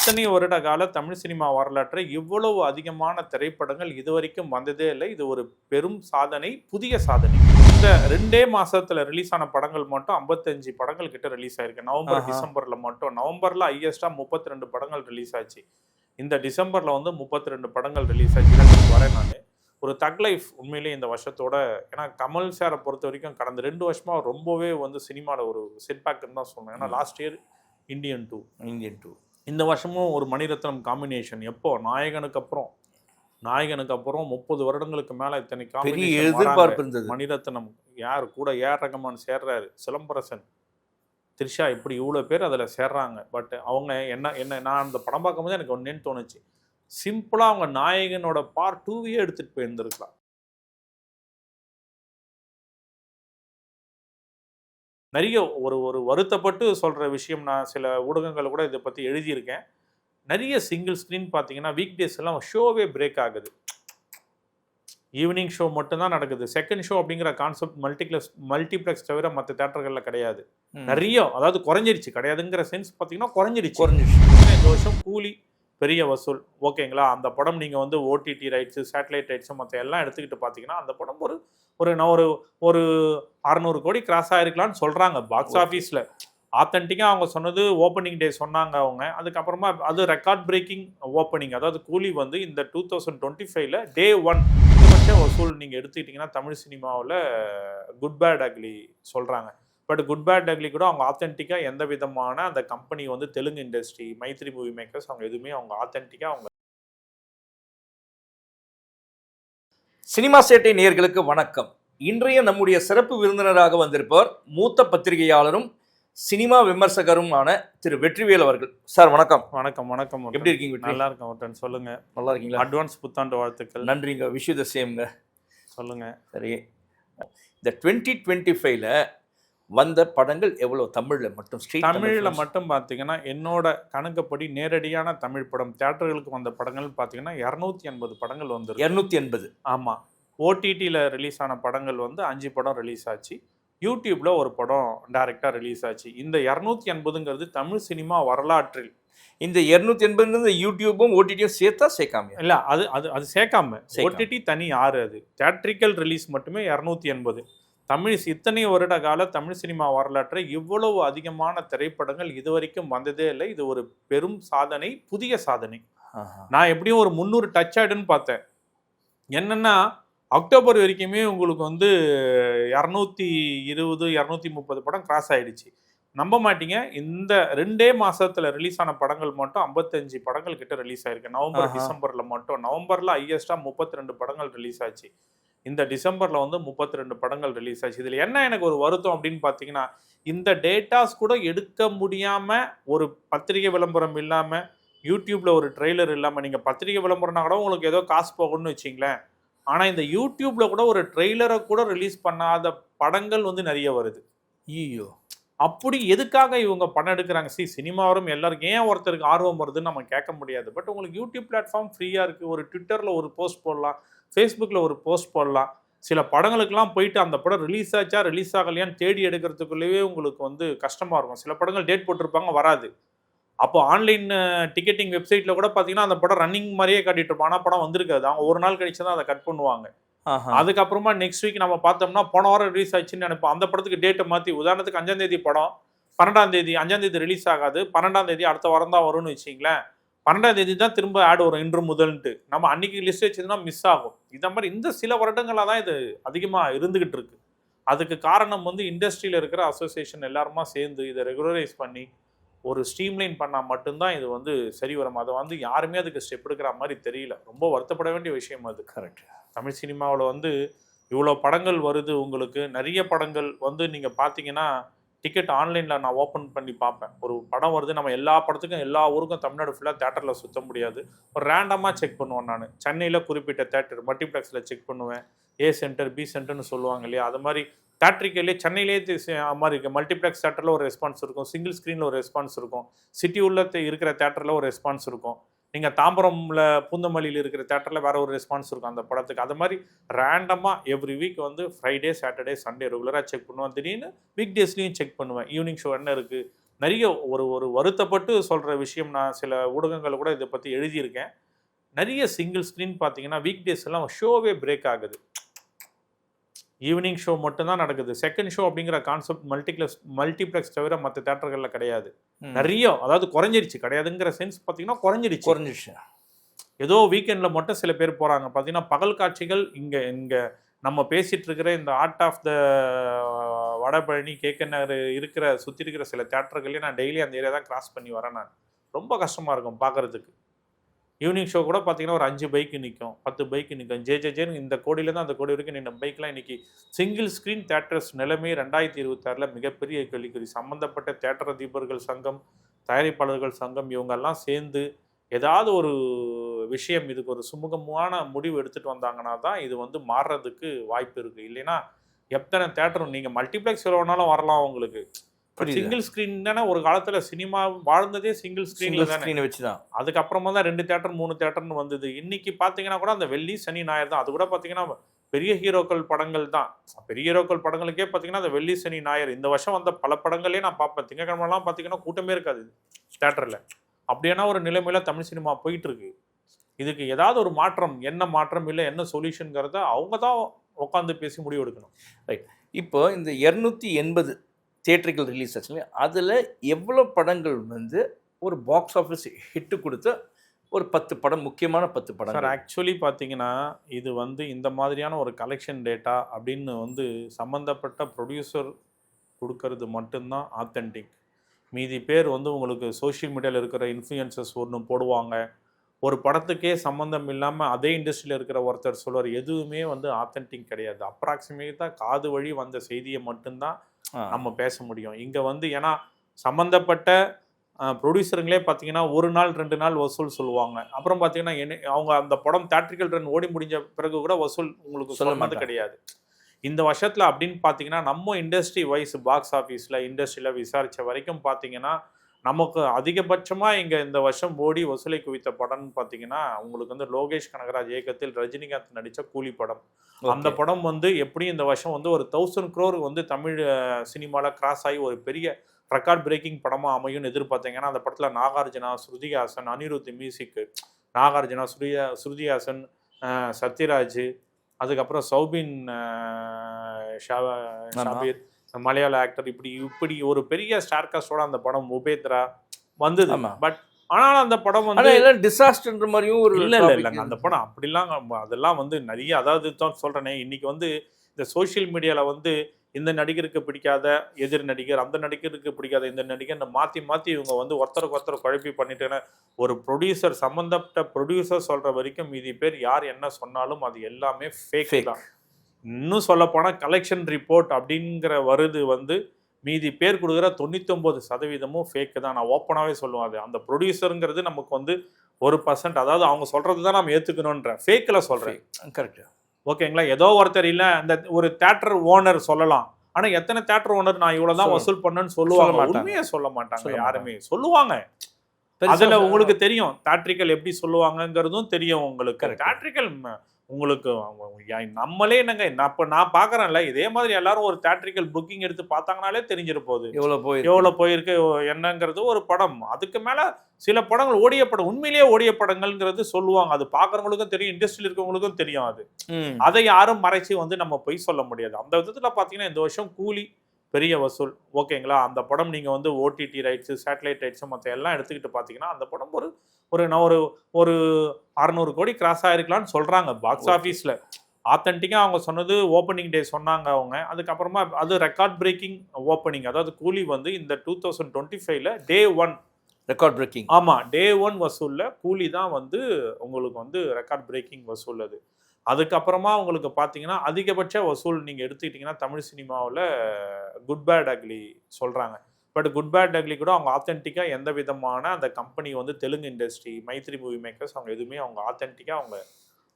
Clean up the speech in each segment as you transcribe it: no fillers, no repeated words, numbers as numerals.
இத்தனை வருட கால தமிழ் சினிமா வரலாற்றை இவ்வளவு அதிகமான திரைப்படங்கள் இதுவரைக்கும் வந்ததே இல்லை. இது ஒரு பெரும் சாதனை, புதிய சாதனை. இந்த 2 மாசத்துல ரிலீஸ் ஆன படங்கள் மட்டும் 55 படங்கள் கிட்ட ரிலீஸ் ஆயிருக்கு. நவம்பர், டிசம்பர்ல மட்டும். நவம்பர்ல ஹையஸ்டா 32 படங்கள் ரிலீஸ் ஆச்சு. இந்த டிசம்பர்ல வந்து 32 படங்கள் ரிலீஸ் ஆச்சு. வரேன் நானு. ஒரு தக் லைஃப் உண்மையிலேயே இந்த வருஷத்தோட, ஏன்னா கமல் சாரை பொறுத்த வரைக்கும் கடந்த 2 வருஷமா ரொம்பவே வந்து சினிமாவில் ஒரு செட்பேக்னு தான் சொல்லணும். ஏன்னா லாஸ்ட் இயர் இந்தியன் 2 இந்த வருஷமும் ஒரு மணிரத்னம் காம்பினேஷன். எப்போ நாயகனுக்கு அப்புறம் 30 வருடங்களுக்கு மேல இத்தனை எதிர்பார்ப்பு இருந்தது. மணிரத்னம் யார் கூட ஏஆர் ரஹ்மான் சேர்றாரு, சிலம்பரசன், த்ரிஷா, இப்படி இவ்வளோ பேர் அதில் சேர்றாங்க. பட் அவங்க என்ன நான் அந்த படம் பார்க்கும்போது எனக்கு ஒன்னேன்னு தோணுச்சு, சிம்பிளாக அவங்க நாயகனோட பார்ட் 2 எடுத்துட்டு போயிருந்திருக்கலாம். நிறைய ஒரு வருத்தப்பட்டு சொல்ற விஷயம், நான் சில ஊடகங்கள் கூட இதை பற்றி எழுதியிருக்கேன். நிறைய சிங்கிள் ஸ்க்ரீன் பார்த்தீங்கன்னா வீக் டேஸ் எல்லாம் ஷோவே பிரேக் ஆகுது. ஈவினிங் ஷோ மட்டும்தான் நடக்குது. செகண்ட் ஷோ அப்படிங்கிற கான்செப்ட் மல்டிப்ளெக்ஸ் தவிர மற்ற தேட்டர்கள்ல கிடையாது. நிறைய, அதாவது குறைஞ்சிருச்சு, கிடையாதுங்கிற சென்ஸ் பார்த்தீங்கன்னா குறைஞ்சிருச்சு. இந்த வருஷம் கூலி பெரிய வசூல், ஓகேங்களா. அந்த படம் நீங்கள் வந்து ஓடிடி ரைட்ஸு, சேட்டலைட் ரைட்ஸு மற்ற எல்லாம் எடுத்துக்கிட்டு பார்த்தீங்கன்னா அந்த படம் ஒரு 600 கோடி கிராஸ் ஆகிருக்கலான்னு சொல்கிறாங்க பாக்ஸ் ஆஃபீஸில். ஆத்தென்டிக்காக அவங்க சொன்னது ஓப்பனிங் டே சொன்னாங்க அவங்க. அதுக்கப்புறமா அது ரெக்கார்ட் பிரேக்கிங் ஓப்பனிங். அதாவது கூலி வந்து இந்த 2025ல் Day 1 அதிகபட்ச வசூல் நீங்கள் எடுத்துக்கிட்டிங்கன்னா தமிழ் சினிமாவில் குட் பேட் அக்லி சொல்கிறாங்க. பட் குட் பேட் அக்லி கூட அவங்க ஆத்தென்டிக்காக எந்த விதமான அந்த கம்பெனி வந்து Telugu industry, Mythri Movie Makers, அவங்க எதுவுமே அவங்க ஆத்தென்டிக்காக அவங்க. சினிமா சேட்டை நேயர்களுக்கு வணக்கம். இன்றைய நம்முடைய சிறப்பு விருந்தினராக வந்திருப்பவர் மூத்த பத்திரிகையாளரும் சினிமா விமர்சகருமான திரு வெற்றிவேல் அவர்கள். சார் வணக்கம். வணக்கம். வணக்கம். எப்படி இருக்கீங்க? நல்லா இருக்கேன் ஒருத்தன். சொல்லுங்க. நல்லா இருக்கீங்களா? அட்வான்ஸ் புத்தாண்டு வாழ்த்துக்கள். நன்றிங்க. விஷ் யூ தி சேம்ங்க. சொல்லுங்க. சரி, இந்த 2025ல வந்த படங்கள் எவ்வளோ? தமிழில் மட்டும், தமிழில் மட்டும் பார்த்தீங்கன்னா என்னோட கணக்குப்படி நேரடியான தமிழ் படம் தியேட்டர்களுக்கு வந்த படங்கள் பார்த்தீங்கன்னா 280 படங்கள் வந்துருக்கு. 280? ஆமாம். ஓடிடியில் ரிலீஸ் ஆன படங்கள் வந்து 5 படம் ரிலீஸ் ஆச்சு. யூடியூப்பில் ஒரு படம் டைரெக்டாக ரிலீஸ் ஆச்சு. இந்த 280ங்கிறது தமிழ் சினிமா வரலாற்றில். இந்த 280 யூடியூப்பும் ஓடிடியும் சேர்த்தா சேர்க்காம? இல்லை, அது சேர்க்காம. ஓடிடி தனி 6, அது தியேட்ரிக்கல் ரிலீஸ் மட்டுமே 280. இத்தனை வருட கால தமிழ் சினிமா வரலாற்றை இவ்வளவு அதிகமான திரைப்படங்கள் இதுவரைக்கும் வந்ததே இல்லை. இது ஒரு பெரும் சாதனை, புதிய சாதனை. நான் எப்படியும் ஒரு 300 டச் ஆயிடுன்னு பார்த்தேன். என்னன்னா அக்டோபர் வரைக்குமே உங்களுக்கு வந்து 220 230 படம் கிராஸ் ஆயிடுச்சு. நம்ப மாட்டீங்க, இந்த 2 மாசத்துல ரிலீஸ் ஆன படங்கள் மட்டும் 55 படங்கள் கிட்ட ரிலீஸ் ஆயிருக்கு. நவம்பர், டிசம்பர்ல மட்டும். நவம்பர்ல ஹையஸ்டா 32 படங்கள் ரிலீஸ் ஆச்சு. இந்த டிசம்பர்ல வந்து 32 படங்கள் ரிலீஸ் ஆச்சு. இதுல என்ன எனக்கு ஒரு வருத்தம் அப்படின்னு பார்த்தீங்கன்னா, இந்த டேட்டாஸ் கூட எடுக்க முடியாம, ஒரு பத்திரிகை விளம்பரம் இல்லாம, யூடியூப்ல ஒரு ட்ரெய்லர் இல்லாம, நீங்க பத்திரிகை விளம்பரம்னா கூட உங்களுக்கு ஏதோ காசு போகணும்னு வச்சிங்களேன். ஆனா இந்த யூடியூப்ல கூட ஒரு ட்ரெய்லரை கூட ரிலீஸ் பண்ணாத படங்கள் வந்து நிறைய வருது. ஐயோ, அப்படி எதுக்காக இவங்க பணம் எடுக்கிறாங்க? சினிமா வரும் எல்லாருக்கும் ஏன் ஒருத்தருக்கு ஆர்வம் வருதுன்னு நம்ம கேட்க முடியாது. பட் உங்களுக்கு யூடியூப் பிளாட்ஃபார்ம் ஃப்ரீயா இருக்கு. ஒரு ட்விட்டர்ல ஒரு போஸ்ட் போடலாம், ஃபேஸ்புக்கில் ஒரு போஸ்ட் போடலாம். சில படங்களுக்கெல்லாம் போயிட்டு அந்த படம் ரிலீஸ் ஆச்சா ரிலீஸ் ஆகலையான்னு தேடி எடுக்கிறதுக்குள்ளேயே உங்களுக்கு வந்து கஷ்டமாக இருக்கும். சில படங்கள் டேட் போட்டிருப்பாங்க, வராது. அப்போ ஆன்லைன் டிக்கெட்டிங் வெப்சைட்டில் கூட பார்த்தீங்கன்னா அந்த படம் ரன்னிங் மாதிரியே காட்டிட்டு இருப்பாங்க. ஆனால் படம் வந்திருக்காது. அவங்க ஒரு நாள் கழிச்சு தான் அதை கட் பண்ணுவாங்க. அதுக்கப்புறமா நெக்ஸ்ட் வீக் நம்ம பார்த்தோம்னா போன வாரம் ரிலீஸ் ஆச்சுன்னு நினைப்போம். அந்த படத்துக்கு டேட்டை மாற்றி, உதாரணத்துக்கு 5ஆம் தேதி படம் 12ஆம் தேதி, 5ஆம் தேதி ரிலீஸ் ஆகாது, 12ஆம் தேதி அடுத்த வாரம் தான் வரும்னு வச்சிங்களேன். 12ஆம் தேதி தான் திரும்ப ஆட் வரும், இன்று முதல்ன்ட்டு. நம்ம அன்னைக்கு லிஸ்ட் வச்சதுன்னா மிஸ் ஆகும். இந்த மாதிரி இந்த சில வருடங்களாக தான் இது அதிகமாக இருந்துகிட்டு இருக்கு. அதுக்கு காரணம் வந்து இண்டஸ்ட்ரியில் இருக்கிற அசோசியேஷன் எல்லாருமா சேர்ந்து இதை ரெகுலரைஸ் பண்ணி ஒரு ஸ்ட்ரீம்லைன் பண்ணால் மட்டும்தான் இது வந்து சரி வரும். அதை வந்து யாருமே அதுக்கு ஸ்டெப் எடுக்கிற மாதிரி தெரியல. ரொம்ப வருத்தப்பட வேண்டிய விஷயம் அது. கரெக்ட். தமிழ் சினிமாவில் வந்து இவ்வளோ படங்கள் வருது. உங்களுக்கு நிறைய படங்கள் வந்து நீங்கள் பார்த்தீங்கன்னா டிக்கெட் ஆன்லைனில் நான் ஓப்பன் பண்ணி பார்ப்பேன். ஒரு படம் வருது, நம்ம எல்லா படத்துக்கும் எல்லா ஊருக்கும் தமிழ்நாடு ஃபுல்லாக தேட்டரில் சுற்ற முடியாது. ஒரு ரேண்டமாக செக் பண்ணுவேன் நான். சென்னையில் குறிப்பிட்ட தேட்டர் மல்டிப்ளெக்ஸில் செக் பண்ணுவேன். ஏ சென்டர், பி சென்டர்னு சொல்லுவாங்க இல்லையா, அது மாதிரி தேட்ரிக்கல்லே சென்னையிலே மாதிரி இருக்குது. மல்டிப்ளெக்ஸ் தேட்டரில் ஒரு ரெஸ்பான்ஸ் இருக்கும், சிங்கிள் ஸ்க்ரீனில் ஒரு ரெஸ்பான்ஸ் இருக்கும், சிட்டி உள்ள இருக்கிற தேட்டரில் ஒரு ரெஸ்பான்ஸ் இருக்கும். நீங்கள் தாம்பரமில் பூந்தமல்லியில் இருக்கிற தேட்டரில் வேறு ஒரு ரெஸ்பான்ஸ் இருக்கும் அந்த படத்துக்கு. அது மாதிரி ரேண்டமாக எவ்ரி வீக் வந்து ஃப்ரைடே, சாட்டர்டே, சண்டே ரெகுலராக செக் பண்ணுவேன். திடீர்னு வீக் டேஸ்லையும் செக் பண்ணுவேன். ஈவினிங் ஷோ என்ன இருக்குது, நிறைய ஒரு ஒரு வருத்தப்பட்டு சொல்கிற விஷயம், நான் சில ஊடகங்கள் கூட இதை பற்றி எழுதியிருக்கேன். நிறைய சிங்கிள் ஸ்க்ரீன் பார்த்தீங்கன்னா வீக் டேஸ் எல்லாம் ஷோவே பிரேக் ஆகுது. ஈவினிங் ஷோ மட்டும்தான் நடக்குது. செகண்ட் ஷோ அப்படிங்கிற கான்செப்ட் மல்டிப்ளெக்ஸ் தவிர மற்ற தேட்டர்களில் கிடையாது. நிறைய, அதாவது குறைஞ்சிருச்சு, கிடையாதுங்கிற சென்ஸ் பார்த்தீங்கன்னா குறைஞ்சிருச்சு. ஏதோ வீக்கெண்டில் மட்டும் சில பேர் போகிறாங்க. பார்த்தீங்கன்னா பகல் காட்சிகள் இங்கே நம்ம பேசிகிட்டு இருக்கிற இந்த ஆர்ட் ஆஃப் த வடபழனி கேக்கநகர் சுற்றி இருக்கிற சில தேட்டர்களே நான் டெய்லி அந்த ஏரியா தான் கிராஸ் பண்ணி வரேன். நான் ரொம்ப கஷ்டமாக இருக்கும் பார்க்குறதுக்கு. ஈவினிங் ஷோ கூட பார்த்தீங்கன்னா ஒரு 5 பைக்கு நிற்கும், 10 பைக்கு நிற்கும். ஜேன்னு இந்த கோடியிலேருந்து அந்த கோடி வரைக்கும் நின்ற பைக்லாம் இன்றைக்கி சிங்கிள் ஸ்க்ரீன் தேட்டர்ஸ் நிலைமை 2026 மிகப்பெரிய கேள்விக்குறி. சம்மந்தப்பட்ட தேட்டர் அதிபர்கள் சங்கம், தயாரிப்பாளர்கள் சங்கம் இவங்கெல்லாம் சேர்ந்து ஏதாவது ஒரு விஷயம், இதுக்கு ஒரு சுமூகமான முடிவு எடுத்துகிட்டு வந்தாங்கன்னா தான் இது வந்து மாறுறதுக்கு வாய்ப்பு இருக்குது. இல்லைன்னா எத்தனை தேட்டரும் நீங்கள் மல்டிப்ளெக்ஸ் எவ்வளோனாலும் வரலாம் உங்களுக்கு. சிங்கிள் ஸ்க்ரீன் தானே ஒரு காலத்தில் சினிமா வாழ்ந்ததே சிங்கிள் ஸ்க்ரீன் வச்சு தான். அதுக்கப்புறமா தான் 2 தேட்டர் 3 தேட்டர்னு வந்தது. இன்னைக்கு பார்த்தீங்கன்னா கூட அந்த வெள்ளி சனி ஞாயிறு தான். அது கூட பார்த்தீங்கன்னா பெரிய ஹீரோக்கள் படங்கள் தான். பெரிய ஹீரோக்கள் படங்களுக்கே பார்த்தீங்கன்னா அந்த வெள்ளி சனி ஞாயிறு. இந்த வருஷம் வந்த பல படங்களே நான் பார்ப்பேன். திங்கக்கிழமெல்லாம் பார்த்தீங்கன்னா கூட்டமே இருக்காது தேட்டரில். அப்படியான ஒரு நிலைமையில தமிழ் சினிமா போயிட்டு இருக்கு. இதுக்கு ஏதாவது ஒரு மாற்றம், என்ன மாற்றம் இல்லை என்ன சொல்யூஷனுங்கிறத அவங்க தான் உட்காந்து பேசி முடிவு எடுக்கணும். ரைட். இப்போ இந்த 280 தியேட்டரிக்கல் ரிலீஸ் ஆச்சு, அதில் எவ்வளோ படங்கள் வந்து ஒரு பாக்ஸ் ஆஃபீஸ் ஹிட்டு கொடுத்த ஒரு 10 படம், முக்கியமான 10 படம்? சார் ஆக்சுவலி பார்த்தீங்கன்னா இது வந்து இந்த மாதிரியான ஒரு கலெக்ஷன் டேட்டா அப்படின்னு வந்து சம்மந்தப்பட்ட ப்ரொடியூசர் கொடுக்கறது மட்டும்தான் ஆத்தென்டிக். மீதி பேர் வந்து உங்களுக்கு சோஷியல் மீடியாவில் இருக்கிற இன்ஃப்ளூயன்சஸ் ஒன்று போடுவாங்க, ஒரு படத்துக்கே சம்மந்தம் இல்லாமல் அதே இண்டஸ்ட்ரியில் இருக்கிற ஒருத்தர் சொல்வார். எதுவுமே வந்து ஆத்தென்டிக் கிடையாது. அப்ராக்சிமேட்டாக காது வழி வந்த செய்தியை மட்டும்தான் நம்ம பேச முடியும். இங்கே வந்து ஏன்னா சம்மந்தப்பட்ட ப்ரொடியூசருங்களே பார்த்தீங்கன்னா 1 நாள் 2 நாள் வசூல் சொல்லுவாங்க. அப்புறம் பார்த்தீங்கன்னா அவங்க அந்த படம் தியேட்ரிக்கல் ரன் ஓடி முடிஞ்ச பிறகு கூட வசூல் உங்களுக்கு சொன்னது கிடையாது. இந்த வருஷத்தில் அப்படின்னு பார்த்தீங்கன்னா நம்ம இண்டஸ்ட்ரி வைஸ் பாக்ஸ் ஆஃபீஸில் இண்டஸ்ட்ரியில் விசாரித்த வரைக்கும் பார்த்தீங்கன்னா நமக்கு அதிகபட்சமாக இங்கே இந்த வருஷம் ஓடி வசூலை குவித்த படம்னு பார்த்தீங்கன்னா உங்களுக்கு வந்து லோகேஷ் கனகராஜ் இயக்கத்தில் ரஜினிகாந்த் நடித்த கூலி படம். அந்த படம் வந்து எப்படி இந்த வருஷம் வந்து ஒரு 1000 crore வந்து தமிழ் சினிமாவில் கிராஸ் ஆகி ஒரு பெரிய ரெக்கார்ட் பிரேக்கிங் படமாக அமையும்னு எதிர்பார்த்தீங்கன்னா அந்த படத்தில் நாகார்ஜுனா, ஸ்ருதிஹாசன், அனிருத் மியூசிக்கு, நாகார்ஜுனா, ஸ்ருதிஹாசன், சத்யராஜ், அதுக்கப்புறம் சௌபின் ஷாபீர் மலையாள ஆக்டர், இப்படி ஒரு பெரிய ஸ்டார் காஸ்டோட அந்த படம் உபேத்ரா வந்தது. பட் ஆனால் அந்த படம் வந்து டிசாஸ்டர் மாதிரியும் ஒரு இல்லைங்க. அந்த படம் அப்படிலாம் அதெல்லாம் வந்து நிறைய, அதாவது தான் சொல்கிறேனே, இன்னைக்கு வந்து இந்த சோஷியல் மீடியாவில் வந்து இந்த நடிகருக்கு பிடிக்காத எதிர் நடிகர், அந்த நடிகருக்கு பிடிக்காத இந்த நடிகர், இந்த மாற்றி இவங்க வந்து ஒருத்தருக்கு ஒருத்தர் குழப்பி பண்ணிட்டு ஒரு ப்ரொடியூசர் சம்மந்தப்பட்ட ப்ரொடியூசர் சொல்கிற வரைக்கும் மீதி பேர் யார் என்ன சொன்னாலும் அது எல்லாமே ஃபேக் தான். இன்னும் சொல்லப்போனால் கலெக்ஷன் ரிப்போர்ட் அப்படிங்கிற வருது வந்து மீதி பேர் கொடுக்குற 99% ஃபேக்கு தான். நான் ஓப்பனாகவே சொல்லுவேன். அது அந்த ப்ரொடியூசருங்கிறது நமக்கு வந்து 1%, அதாவது அவங்க சொல்கிறது தான் நம்ம ஏற்றுக்கணுன்ற ஃபேக்கில் சொல்கிறேன். கரெக்டு, ஓகேங்களா? ஏதோ ஒருத்தர் இல்லை, அந்த ஒரு தேட்டர் ஓனர் சொல்லலாம், ஆனால் எத்தனை தேட்டர் ஓனர் நான் இவ்வளோ தான் வசூல் பண்ணேன்னு சொல்லுவாங்க? உண்மையை சொல்ல மாட்டாங்க யாருமே. சொல்லுவாங்க, அதில் உங்களுக்கு தெரியும் தேட்ரிக்கல் எப்படி சொல்லுவாங்கங்கிறதும் தெரியும் உங்களுக்கு. தேட்ரிக்கல் உங்களுக்கு நம்மளே என்னங்க, நான் பார்க்குறேன்ல, இதே மாதிரி எல்லாரும் ஒரு தேட்ரிக்கல் புக்கிங் எடுத்து பார்த்தாங்கனாலே தெரிஞ்சிட போகுது எவ்வளோ போயிருக்கு என்னங்கிறது. ஒரு படம் அதுக்கு மேலே சில படங்கள் ஓடிய படம், உண்மையிலேயே ஓடிய படங்கள்ங்கிறது சொல்லுவாங்க. அது பார்க்குறவங்களுக்கும் தெரியும், இண்டஸ்ட்ரியில் இருக்கவங்களுக்கும் தெரியும். அதை யாரும் மறைச்சி வந்து நம்ம பொய் சொல்ல முடியாது. அந்த விதத்தில் பார்த்தீங்கன்னா இந்த வருஷம் கூலி பெரிய வசூல், ஓகேங்களா? அந்த படம் நீங்கள் வந்து ஓடிடி ரைட்ஸு, சேட்டலைட் ரைட்ஸு மற்ற எல்லாம் எடுத்துக்கிட்டு பார்த்தீங்கன்னா அந்த படம் ஒரு 600 கோடி கிராஸ் ஆகிருக்கலான்னு சொல்கிறாங்க பாக்ஸ் ஆஃபீஸில். ஆத்தென்டிக்காக அவங்க சொன்னது ஓப்பனிங் டே சொன்னாங்க அவங்க. அதுக்கப்புறமா அது ரெக்கார்ட் பிரேக்கிங் ஓப்பனிங். அதாவது கூலி வந்து இந்த 2025 Day 1 ரெக்கார்ட் பிரேக்கிங். ஆமாம், Day 1 வசூலில் கூலி தான் வந்து உங்களுக்கு வந்து ரெக்கார்ட் பிரேக்கிங் வசூல். அது அதுக்கப்புறமா உங்களுக்கு பார்த்தீங்கன்னா அதிகபட்ச வசூல் நீங்கள் எடுத்துக்கிட்டிங்கன்னா தமிழ் சினிமாவில் குட் பேட் அக்லி சொல்கிறாங்க. பட் குட் பேட் அக்லி கூட அவங்க ஆத்தென்டிக்காக எந்த விதமான அந்த கம்பெனி வந்து Telugu industry, Mythri Movie Makers, அவங்க எதுவுமே அவங்க ஆத்தென்டிக்காக அவங்க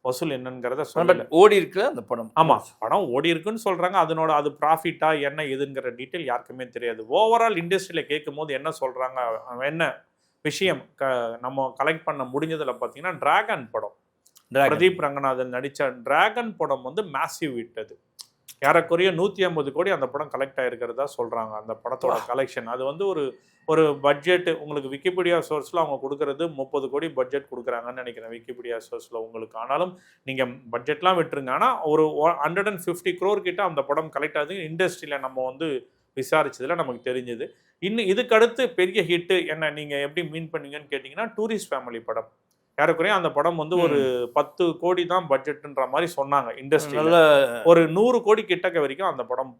வசூல் என்னங்கிறத சொல்லல. ஓடி இருக்கு அந்த படம். ஆமாம், படம் ஓடி இருக்குன்னு சொல்கிறாங்க. அது ப்ராஃபிட்டா என்ன எதுங்கிற டீட்டெயில் யாருக்குமே தெரியாது. ஓவரால் இண்டஸ்ட்ரியில் கேட்கும் போது என்ன சொல்கிறாங்க, என்ன விஷயம் நம்ம கலெக்ட் பண்ண முடிஞ்சதில் பார்த்தீங்கன்னா டிராகன் படம், பிரதீப் ரங்கநாதன் நடித்த டிராகன் படம் வந்து மேசிவ் ஹிட். அது ஏறக்குறைய 150 கோடி அந்த படம் கலெக்ட் ஆயிருக்கிறதா சொல்றாங்க. அந்த படத்தோட கலெக்ஷன் அது வந்து ஒரு ஒரு பட்ஜெட் உங்களுக்கு விக்கிபீடியா சோர்ஸ்ல அவங்க கொடுக்கறது 30 கோடி பட்ஜெட் கொடுக்குறாங்கன்னு நினைக்கிறேன் விக்கிபீடியா சோர்ஸ்ல உங்களுக்கு. ஆனாலும் நீங்க பட்ஜெட்லாம் விட்டுருங்க. ஆனா ஒரு 150 crore கிட்ட அந்த படம் கலெக்ட் ஆகுது. இண்டஸ்ட்ரியில நம்ம வந்து விசாரிச்சதுல நமக்கு தெரிஞ்சது. இன்னும் இதுக்கு அடுத்து பெரிய ஹிட் என்ன நீங்க எப்படி மீன் பண்ணீங்கன்னு கேட்டீங்கன்னா டூரிஸ்ட் ஃபேமிலி படம். ஏறக்குறைய அந்த படம் வந்து ஒரு 10 கோடி தான் பட்ஜெட்ன்ற மாதிரி சொன்னாங்க இண்டஸ்ட்ரியில. ஒரு 100 கோடி கிட்டக்க வரைக்கும் அந்த படம்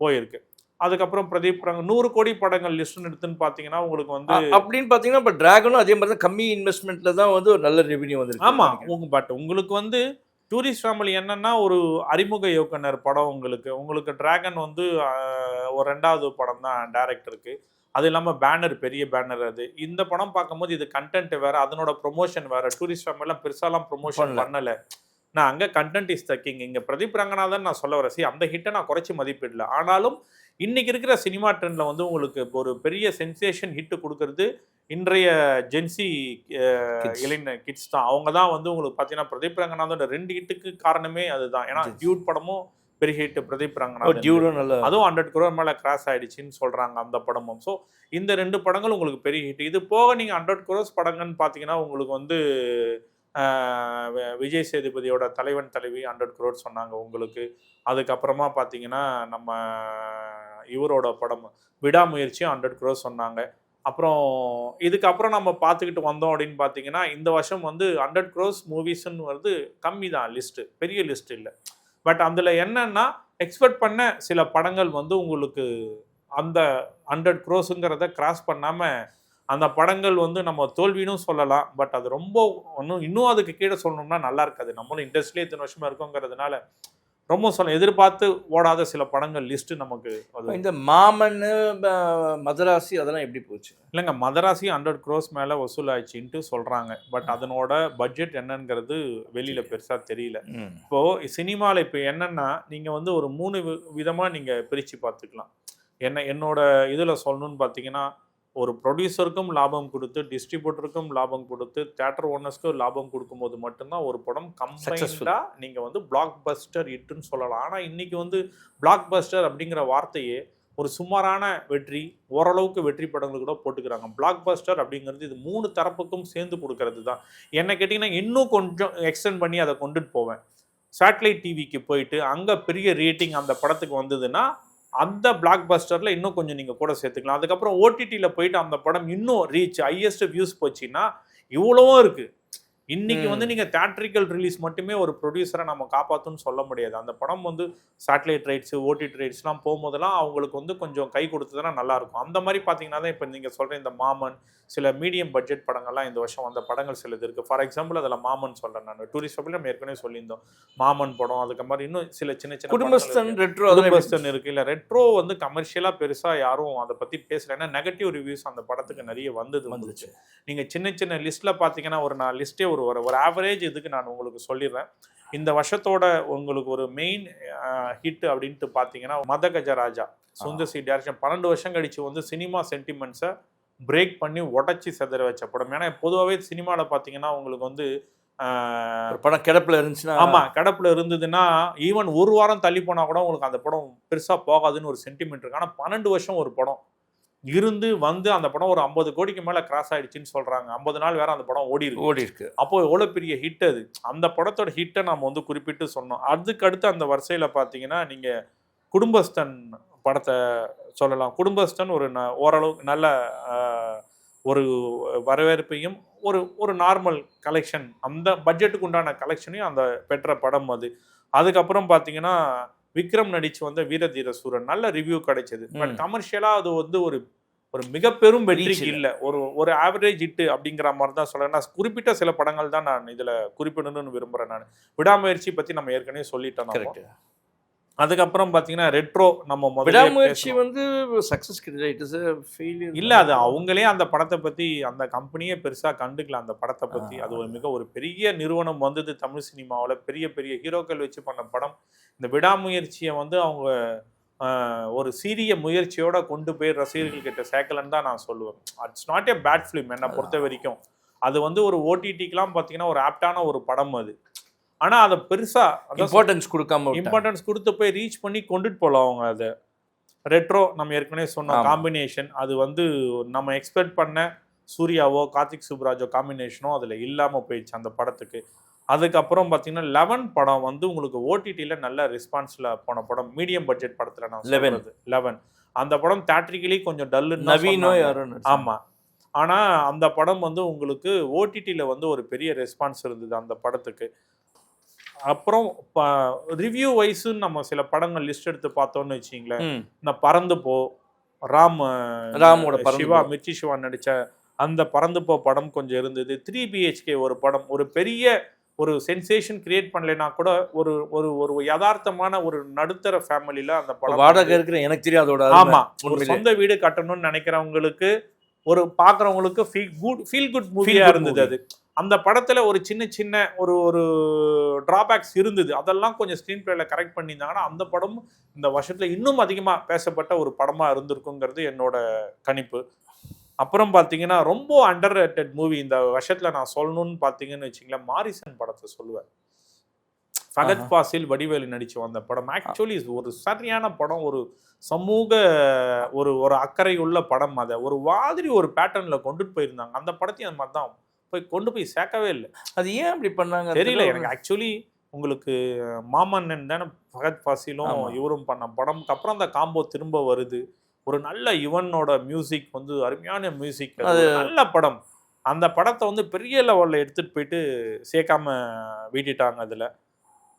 போயிருக்கு. அதுக்கப்புறம் பிரதீப் 100 கோடி படங்கள் லிஸ்ட் எடுத்துன்னு பாத்தீங்கன்னா உங்களுக்கு வந்து அப்படின்னு பாத்தீங்கன்னா இப்ப டிராகனும் அதே மாதிரி தான் கம்மி இன்வெஸ்ட்மெண்ட்ல தான் வந்து ஒரு நல்ல ரெவென்யூ வந்திருக்கு. ஆமா பட் உங்களுக்கு வந்து டூரிஸ்ட் ஃபேமிலி என்னன்னா ஒரு அறிமுக இயக்குனர் படம் உங்களுக்கு டிராகன் வந்து ஒரு 2வது படம் தான் டைரக்டருக்கு. அது இல்லாமல் பேனர் பெரிய பேனர் அது. இந்த படம் பார்க்கும்போது இது கண்டென்ட் வேற அதனோட ப்ரொமோஷன் வேற. டூரிஸ்ட் ஃபேமிலிலாம் பெருசாலாம் ப்ரொமோஷன் பண்ணல. நான் அங்கே கண்டென்ட் இஸ் த கிங். இங்கே பிரதீப் ரங்கநாதன் நான் சொல்ல வரேன். அந்த ஹிட்டை நான் குறைச்சி மதிப்பிடல. ஆனாலும் இன்னைக்கு இருக்கிற சினிமா ட்ரெண்ட்ல வந்து உங்களுக்கு ஒரு பெரிய சென்சேஷன் ஹிட் கொடுக்கறது இன்றைய ஜென்சி இளைஞர் கிட்ஸ் தான். அவங்க தான் வந்து உங்களுக்கு பார்த்தீங்கன்னா பிரதீப் ரங்கநாதோட 2 ஹிட்டுக்கு காரணமே அதுதான். ஏன்னா டியூட் படமும் பெரிய ஹிட் பிரதீப் ரங்கநாதன், அதுவும் 100 crore மேல கிராஸ் ஆயிடுச்சுன்னு சொல்றாங்க அந்த படமும். ஸோ இந்த 2 படங்கள் உங்களுக்கு பெரிய ஹிட். இது போக நீங்க 100 crores படங்கள்னு பார்த்தீங்கன்னா உங்களுக்கு வந்து விஜய் சேதுபதியோட தலைவன் தலைவி 100 crore சொன்னாங்க உங்களுக்கு. அதுக்கப்புறமா பார்த்தீங்கன்னா நம்ம இவரோட படம் விடாமுயற்சி 100 crore சொன்னாங்க. அப்புறம் இதுக்கப்புறம் நம்ம பார்த்துக்கிட்டு வந்தோம் அப்படின்னு பார்த்தீங்கன்னா இந்த வருஷம் வந்து 100 crores மூவிஸ்ன்னு வருது கம்மி தான் லிஸ்ட்டு, பெரிய லிஸ்ட் இல்லை. பட் அதில் என்னன்னா எக்ஸ்பெக்ட் பண்ண சில படங்கள் வந்து உங்களுக்கு அந்த 100 crores கிராஸ் பண்ணாமல் அந்த படங்கள் வந்து நம்ம தோல்வின்னு சொல்லலாம். பட் அது ரொம்ப இன்னும் அதுக்கு கீழே சொல்லணும்னா நல்லா இருக்காது. நம்மளும் இண்டஸ்ட்ரியிலே இத்தனை வருஷமா இருக்கோங்கிறதுனால ரொம்ப எதிர்பார்த்து ஓடாத சில படங்கள் லிஸ்ட் நமக்கு. இந்த மாமன் மதராசி அதெல்லாம் எப்படி போச்சு? இல்லைங்க, மதராசி 100 crores மேலே வசூல் ஆயிடுச்சுன்ட்டு சொல்கிறாங்க. பட் அதனோட பட்ஜெட் என்னங்கிறது வெளியில் பெருசாக தெரியல. இப்போது சினிமாவில் இப்போ என்னென்னா நீங்கள் வந்து ஒரு 3 விதமாக நீங்கள் பிரித்து பார்த்துக்கலாம். என்னோட இதில் சொல்லணும்னு பார்த்தீங்கன்னா ஒரு ப்ரொடியூசருக்கும் லாபம் கொடுத்து டிஸ்ட்ரிபியூட்டருக்கும் லாபம் கொடுத்து தியேட்டர் ஓனர்ஸ்க்கும் லாபம் கொடுக்கும்போது மட்டும்தான் ஒரு படம் கம்பைன்டாக நீங்கள் வந்து பிளாக் பஸ்டர் ஹிட்டுன்னு சொல்லலாம். ஆனால் இன்றைக்கி வந்து பிளாக் பஸ்டர் அப்படிங்கிற வார்த்தையே ஒரு சுமாரான வெற்றி, ஓரளவுக்கு வெற்றி படங்கள் கூட போட்டுக்கிறாங்க. பிளாக் பஸ்டர் அப்படிங்கிறது இது 3 தரப்புக்கும் சேர்ந்து கொடுக்கறது தான். என்ன கேட்டிங்கன்னா இன்னும் கொஞ்சம் எக்ஸ்டெண்ட் பண்ணி அதை கொண்டுட்டு போவேன். சேட்டலைட் டிவிக்கு போயிட்டு அங்கே பெரிய ரேட்டிங் அந்த படத்துக்கு வந்ததுன்னா அந்த பிளாக் பஸ்டரில் இன்னும் கொஞ்சம் நீங்கள் கூட சேர்த்துக்கலாம். அதுக்கப்புறம் ஓடிடியில் போயிட்டு அந்த படம் இன்னும் ரீச் ஹையஸ்ட் வியூஸ் போச்சுன்னா இவ்வளவும் இருக்குது. இன்னைக்கு வந்து நீங்கள் தியேட்ரிக்கல் ரிலீஸ் மட்டுமே ஒரு ப்ரொடியூசரை நம்ம காப்பாற்றுன்னு சொல்ல முடியாது. அந்த படம் வந்து சேட்டலைட் ரைட்ஸு ஓடிடி ரைட்ஸ்லாம் போகும்போதெல்லாம் அவங்களுக்கு வந்து கொஞ்சம் கை கொடுத்ததுன்னா நல்லாயிருக்கும். அந்த மாதிரி பார்த்தீங்கன்னா தான் இப்போ நீங்கள் சொல்கிற இந்த மாமன் சில மீடியம் பட்ஜெட் படங்கள்லாம் இந்த வருஷம் வந்த படங்கள் சிலது இருக்குது. ஃபார் எக்ஸாம்பிள் அதில் மாமன் சொல்கிறேன் நான். டூரிஸ்ட் ஃபேமிலி நம்ம ஏற்கனவே சொல்லியிருந்தோம் மாமன் படம். அதுக்கு மாதிரி இன்னும் சில சின்ன சின்ன குடும்பஸ்தன் இருக்குது. இல்லை ரெட்ரோ வந்து கமர்ஷியலாக பெருசாக யாரும் அதை பற்றி பேசல. ஏன்னா நெகட்டிவ் ரிவ்யூஸ் அந்த படத்துக்கு நிறைய வந்துச்சு. நீங்கள் சின்ன சின்ன லிஸ்ட்டில் பார்த்தீங்கன்னா ஒரு நான் லிஸ்ட்டே ஒரு ஆவரேஜ் இதுக்கு நான் உங்களுக்கு சொல்லிடுறேன். இந்த வருஷத்தோட உங்களுக்கு ஒரு மெயின் ஹிட் அப்படின்ட்டு பார்த்தீங்கன்னா மதகஜராஜா சுந்தர் சி டைரக்ஷன் 12 வருஷம் கழிச்சு வந்து சினிமா சென்டிமெண்ட்ஸை பிரேக் பண்ணி உடச்சி செதற வச்ச படம். ஏன்னா பொதுவாகவே சினிமாவில் பார்த்தீங்கன்னா உங்களுக்கு வந்து படம் கிடப்பில் இருந்துச்சுன்னா, ஆமாம் கிடப்பில் இருந்ததுன்னா ஈவன் ஒரு வாரம் தள்ளி போனால் கூட உங்களுக்கு அந்த படம் பெருசாக போகாதுன்னு ஒரு சென்டிமெண்ட் இருக்கு. ஆனால் 12 வருஷம் ஒரு படம் இருந்து வந்து அந்த படம் ஒரு 50 கோடிக்கு மேலே கிராஸ் ஆயிடுச்சுன்னு சொல்கிறாங்க. 50 நாள் வேற அந்த படம் ஓடி இருக்கு. அப்போ எவ்வளோ பெரிய ஹிட் அது. அந்த படத்தோட ஹிட்டை நம்ம வந்து குறிப்பிட்டு சொன்னோம். அதுக்கு அடுத்து அந்த வரிசையில் பார்த்தீங்கன்னா நீங்கள் குடும்பஸ்தன் படத்தை சொல்லலாம். குடும்பஸ்தன் ஒரு ஓரளவுக்கு நல்ல ஒரு வரவேற்பையும் ஒரு நார்மல் கலெக்ஷன் அந்த பட்ஜெட்டுக்கு உண்டான கலெக்ஷனையும் அந்த பெற்ற படம் அது. அதுக்கப்புறம் பார்த்தீங்கன்னா விக்ரம் நடிச்சு வந்த வீரதீர சூரன் நல்ல ரிவ்யூ கிடைச்சது. பட் கமர்ஷியலா அது வந்து ஒரு மிக பெரும் வெற்றி இல்லை. ஒரு ஆவரேஜ் ஹிட் அப்படிங்கிற மாதிரி தான் சொல்றேன். குறிப்பிட்ட சில படங்கள் தான் நான் இதுல குறிப்பிடணும்னு விரும்புறேன். நான் விடாமுயற்சி பத்தி நம்ம ஏற்கனவே சொல்லிட்டோம். அதுக்கப்புறம் பாத்தீங்கன்னா ரெட்ரோ நம்ம விடாமுயற்சி வந்து சக்சஸ் இல்ல, அது அவங்களே அந்த படத்தை பத்தி அந்த கம்பெனியே பெருசா கண்டுக்கல. அந்த படத்தை பத்தி அது ஒரு பெரிய நிறுவனம் வந்தது தமிழ் சினிமாவில் பெரிய பெரிய ஹீரோக்கள் வச்சு பண்ண படம். இந்த விடாமுயற்சியை வந்து அவங்க ஒரு சீரிய முயற்சியோட கொண்டு போய் ரசிகர்கள் கிட்ட சேர்க்கலன்னு தான் நான் சொல்லுவேன். It's not a bad film என்னை பொறுத்த வரைக்கும். அது வந்து ஒரு ஓடிடிக்கெலாம் பார்த்தீங்கன்னா ஒரு ஆப்டான ஒரு படம் அது. ஆனால் அதை பெருசாக இம்பார்ட்டன்ஸ் கொடுக்காம இம்பார்ட்டன்ஸ் கொடுத்து போய் ரீச் பண்ணி கொண்டுட்டு போகலாம் அவங்க. அதை ரெட்ரோ நம்ம ஏற்கனவே சொன்ன காம்பினேஷன் அது வந்து நம்ம எக்ஸ்பெக்ட் பண்ண சூர்யாவோ கார்த்திக் சுப்ராஜோ காம்பினேஷனோ அதில் இல்லாமல் போயிடுச்சு அந்த படத்துக்கு. அதுக்கப்புறம் பார்த்தீங்கன்னா 11 படம் வந்து உங்களுக்கு ஓடிடியில் நல்ல ரெஸ்பான்ஸில் போன படம், மீடியம் பட்ஜெட் படத்தில் நான் 11 அந்த படம் தேட்ரிக்கலி கொஞ்சம் டல்லு நவீனோ யாரும். ஆமாம், ஆனால் அந்த படம் வந்து உங்களுக்கு ஓடிடியில் வந்து ஒரு பெரிய ரெஸ்பான்ஸ் இருந்தது அந்த படத்துக்கு. அப்புறம் ரிவ்யூ வைஸுன்னு நம்ம சில படங்கள் லிஸ்ட் எடுத்து பார்த்தோம்னு வச்சிங்களேன், இந்த பறந்து போ ராமோட சிவா மிர்ச்சி சிவா நடித்த அந்த பறந்து போ படம் கொஞ்சம் இருந்தது. 3 BHK ஒரு படம் ஒரு பெரிய ஒரு சென்சேஷன் கிரியேட் பண்ணலைன்னா கூட ஒரு ஒரு ஒரு யதார்த்தமான ஒரு நடுத்தர ஃபேமிலியில் அந்த படம் வாடகை இருக்கிற எனக்கு தெரியாதோட. ஆமாம், ஒரு சொந்த வீடு கட்டணும்னு நினைக்கிறவங்களுக்கு ஒரு பார்க்குறவங்களுக்கு ஃபீல் குட் மூவியாக இருந்தது அது. அந்த படத்தில் ஒரு சின்ன சின்ன ஒரு ஒரு ட்ராபேக்ஸ் இருந்தது, அதெல்லாம் கொஞ்சம் ஸ்க்ரீன் பிளேல கரெக்ட் பண்ணியிருந்தாங்கன்னா அந்த படமும் இந்த வருஷத்தில் இன்னும் அதிகமாக பேசப்பட்ட ஒரு படமாக இருந்திருக்குங்கிறது என்னோட கணிப்பு. அப்புறம் பார்த்தீங்கன்னா ரொம்ப அண்டர் ரேட்டட் மூவி இந்த வருஷத்தில் நான் சொல்லணும்னு பார்த்தீங்கன்னு வச்சிங்களேன், மாரிசன் படத்தை சொல்லுவேன். ஃபகத் ஃபாசில் வடிவேலு நடிச்சு வந்த படம் ஆக்சுவலி ஒரு சரியான படம், ஒரு சமூக ஒரு ஒரு அக்கறை உள்ள படம். அதை ஒரு மாதிரி ஒரு பேட்டர்னில் கொண்டுட்டு போயிருந்தாங்க. அந்த படத்தையும் அந்த மாதிரி தான் போய் கொண்டு போய் சேர்க்கவே இல்லை. அது ஏன் அப்படி பண்ணாங்க தெரியல எனக்கு. ஆக்சுவலி உங்களுக்கு மாமன்னன் தானே ஃபகத் ஃபாசிலும் இவரும் பண்ண படம்க்கு அப்புறம் அந்த காம்போ திரும்ப வருது. ஒரு நல்ல யுவனோட மியூசிக் வந்து அருமையான மியூசிக், நல்ல படம். அந்த படத்தை வந்து பெரிய லெவலில் எடுத்துகிட்டு போயிட்டு சேர்க்காம வீட்டிட்டாங்க அதில்.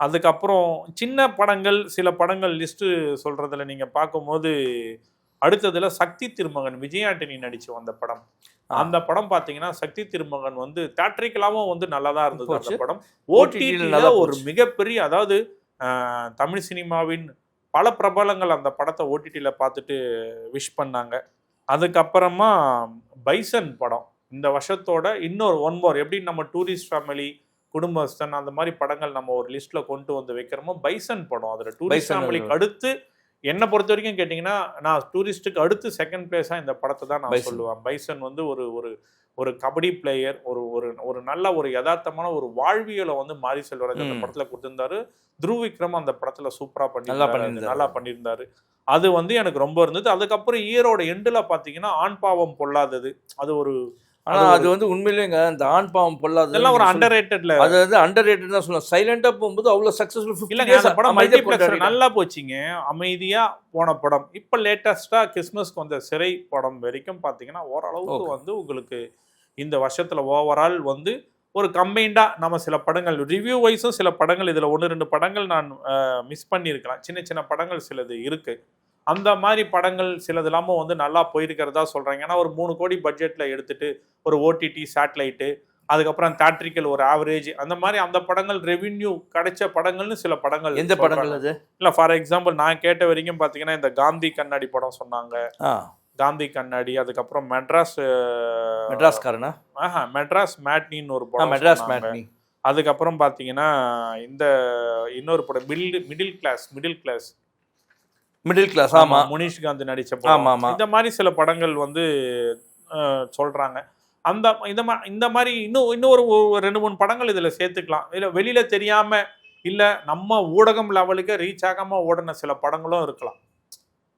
அதுக்கப்புறம் சின்ன படங்கள் சில படங்கள் லிஸ்ட்டு சொல்கிறதுல நீங்கள் பார்க்கும்போது அடுத்ததில் சக்தி திருமகன் விஜய் ஆண்டனி நடிச்சு வந்த படம். அந்த படம் பார்த்தீங்கன்னா சக்தி திருமகன் வந்து தியேட்டரிக்கலாவும் வந்து நல்லா தான் இருந்தது அந்த படம். ஓடிடியில் ஒரு மிகப்பெரிய, அதாவது தமிழ் சினிமாவின் பல பிரபலங்கள் அந்த படத்தை ஓடிடியில் பார்த்துட்டு விஷ் பண்ணாங்க. அதுக்கப்புறமா பைசன் படம் இந்த வருஷத்தோட இன்னொரு ஒன் மோர், எப்படி நம்ம டூரிஸ்ட் ஃபேமிலி குடும்பஸ்தன் அந்த மாதிரி படங்கள் நம்ம ஒரு லிஸ்ட்டில் கொண்டு வந்து வைக்கிறோமோ, பைசன் படம் அதில் டூரிஸ்ட் ஃபேமிலிக்கு அடுத்து என்னை பொறுத்த வரைக்கும் கேட்டிங்கன்னா நான் டூரிஸ்ட்டுக்கு அடுத்து செகண்ட் பிளேஸாக இந்த படத்தை தான் நான் சொல்லுவேன். பைசன் வந்து ஒரு ஒரு ஒரு கபடி பிளேயர், ஒரு ஒரு ஒரு நல்ல ஒரு யதார்த்தமான ஒரு வாழ்வியலை வந்து மாரி செல்வராஜ் அந்த படத்தில் கொடுத்துருந்தாரு. துருவ் விக்ரம் அந்த படத்தில் சூப்பராக நல்லா பண்ணியிருந்தாரு. அது வந்து எனக்கு ரொம்ப இருந்தது. அதுக்கப்புறம் ஈரோட எண்டில் பார்த்தீங்கன்னா ஆண் பாவம் பொல்லாதது, அது ஒரு ஆனால் அது வந்து உண்மையிலேங்க இந்த ஆண் பாவம் பொல்லாதது இதெல்லாம் ஒரு அண்டர் ரேட்டட்ல, அது வந்து அண்டர் ரேட்டட் தான் சொல்லலாம். சைலண்டாக போகும்போது அவ்வளோ சக்ஸஸ்ஃபுல் இல்லைங்க. அந்த படம் மல்டிப்ளெக்ஸ் நல்லா போச்சுங்க, அமைதியாக போன படம். இப்போ லேட்டஸ்ட்டாக கிறிஸ்மஸ்க்கு வந்த சிறை படம் வரைக்கும் பார்த்தீங்கன்னா ஓரளவுக்கு வந்து உங்களுக்கு இந்த வருஷத்தில் ஓவரால் வந்து ஒரு கம்பைண்டாக நம்ம சில படங்கள் ரிவ்யூ வைஸும் சில படங்கள் இதில் 1-2 படங்கள் நான் மிஸ் பண்ணியிருக்கலாம். சின்ன சின்ன படங்கள் சிலது இருக்குது. அந்த மாதிரி படங்கள் சிலது இல்லாமல் வந்து நல்லா போயிருக்கிறதா சொல்கிறாங்க. ஏன்னா ஒரு 3 கோடி பட்ஜெட்டில் எடுத்துகிட்டு ஒரு ஓடிடி சேட்டலைட்டு அதுக்கப்புறம் தியேட்ரிக்கல் ஒரு ஆவரேஜ் அந்த மாதிரி அந்த படங்கள் ரெவென்யூ கிடைச்ச படங்கள்னு சில படங்கள். எந்த படங்கள் அது? இல்லை ஃபார் எக்ஸாம்பிள் நான் கேட்ட வரைக்கும் பார்த்தீங்கன்னா இந்த காந்தி கண்ணாடி படம் சொன்னாங்க, காந்தி கண்ணாடி. அதுக்கப்புறம் மெட்ராஸ் மேட்னின்னு ஒரு படம், மெட்ராஸ் மேட்னி. அதுக்கப்புறம் பார்த்தீங்கன்னா இந்த இன்னொரு படம் மிடில் கிளாஸ் ஆமாம், முனிஷ் காந்தி நடித்த படம். இந்த மாதிரி சில படங்கள் வந்து சொல்கிறாங்க. அந்த இந்த மாதிரி இன்னும் ஒரு 2-3 படங்கள் இதில் சேர்த்துக்கலாம். இல்லை வெளியில் தெரியாமல் இல்லை நம்ம ஊடகம் லெவலுக்கு ரீச் ஆகாமல் ஓடின சில படங்களும் இருக்கலாம்.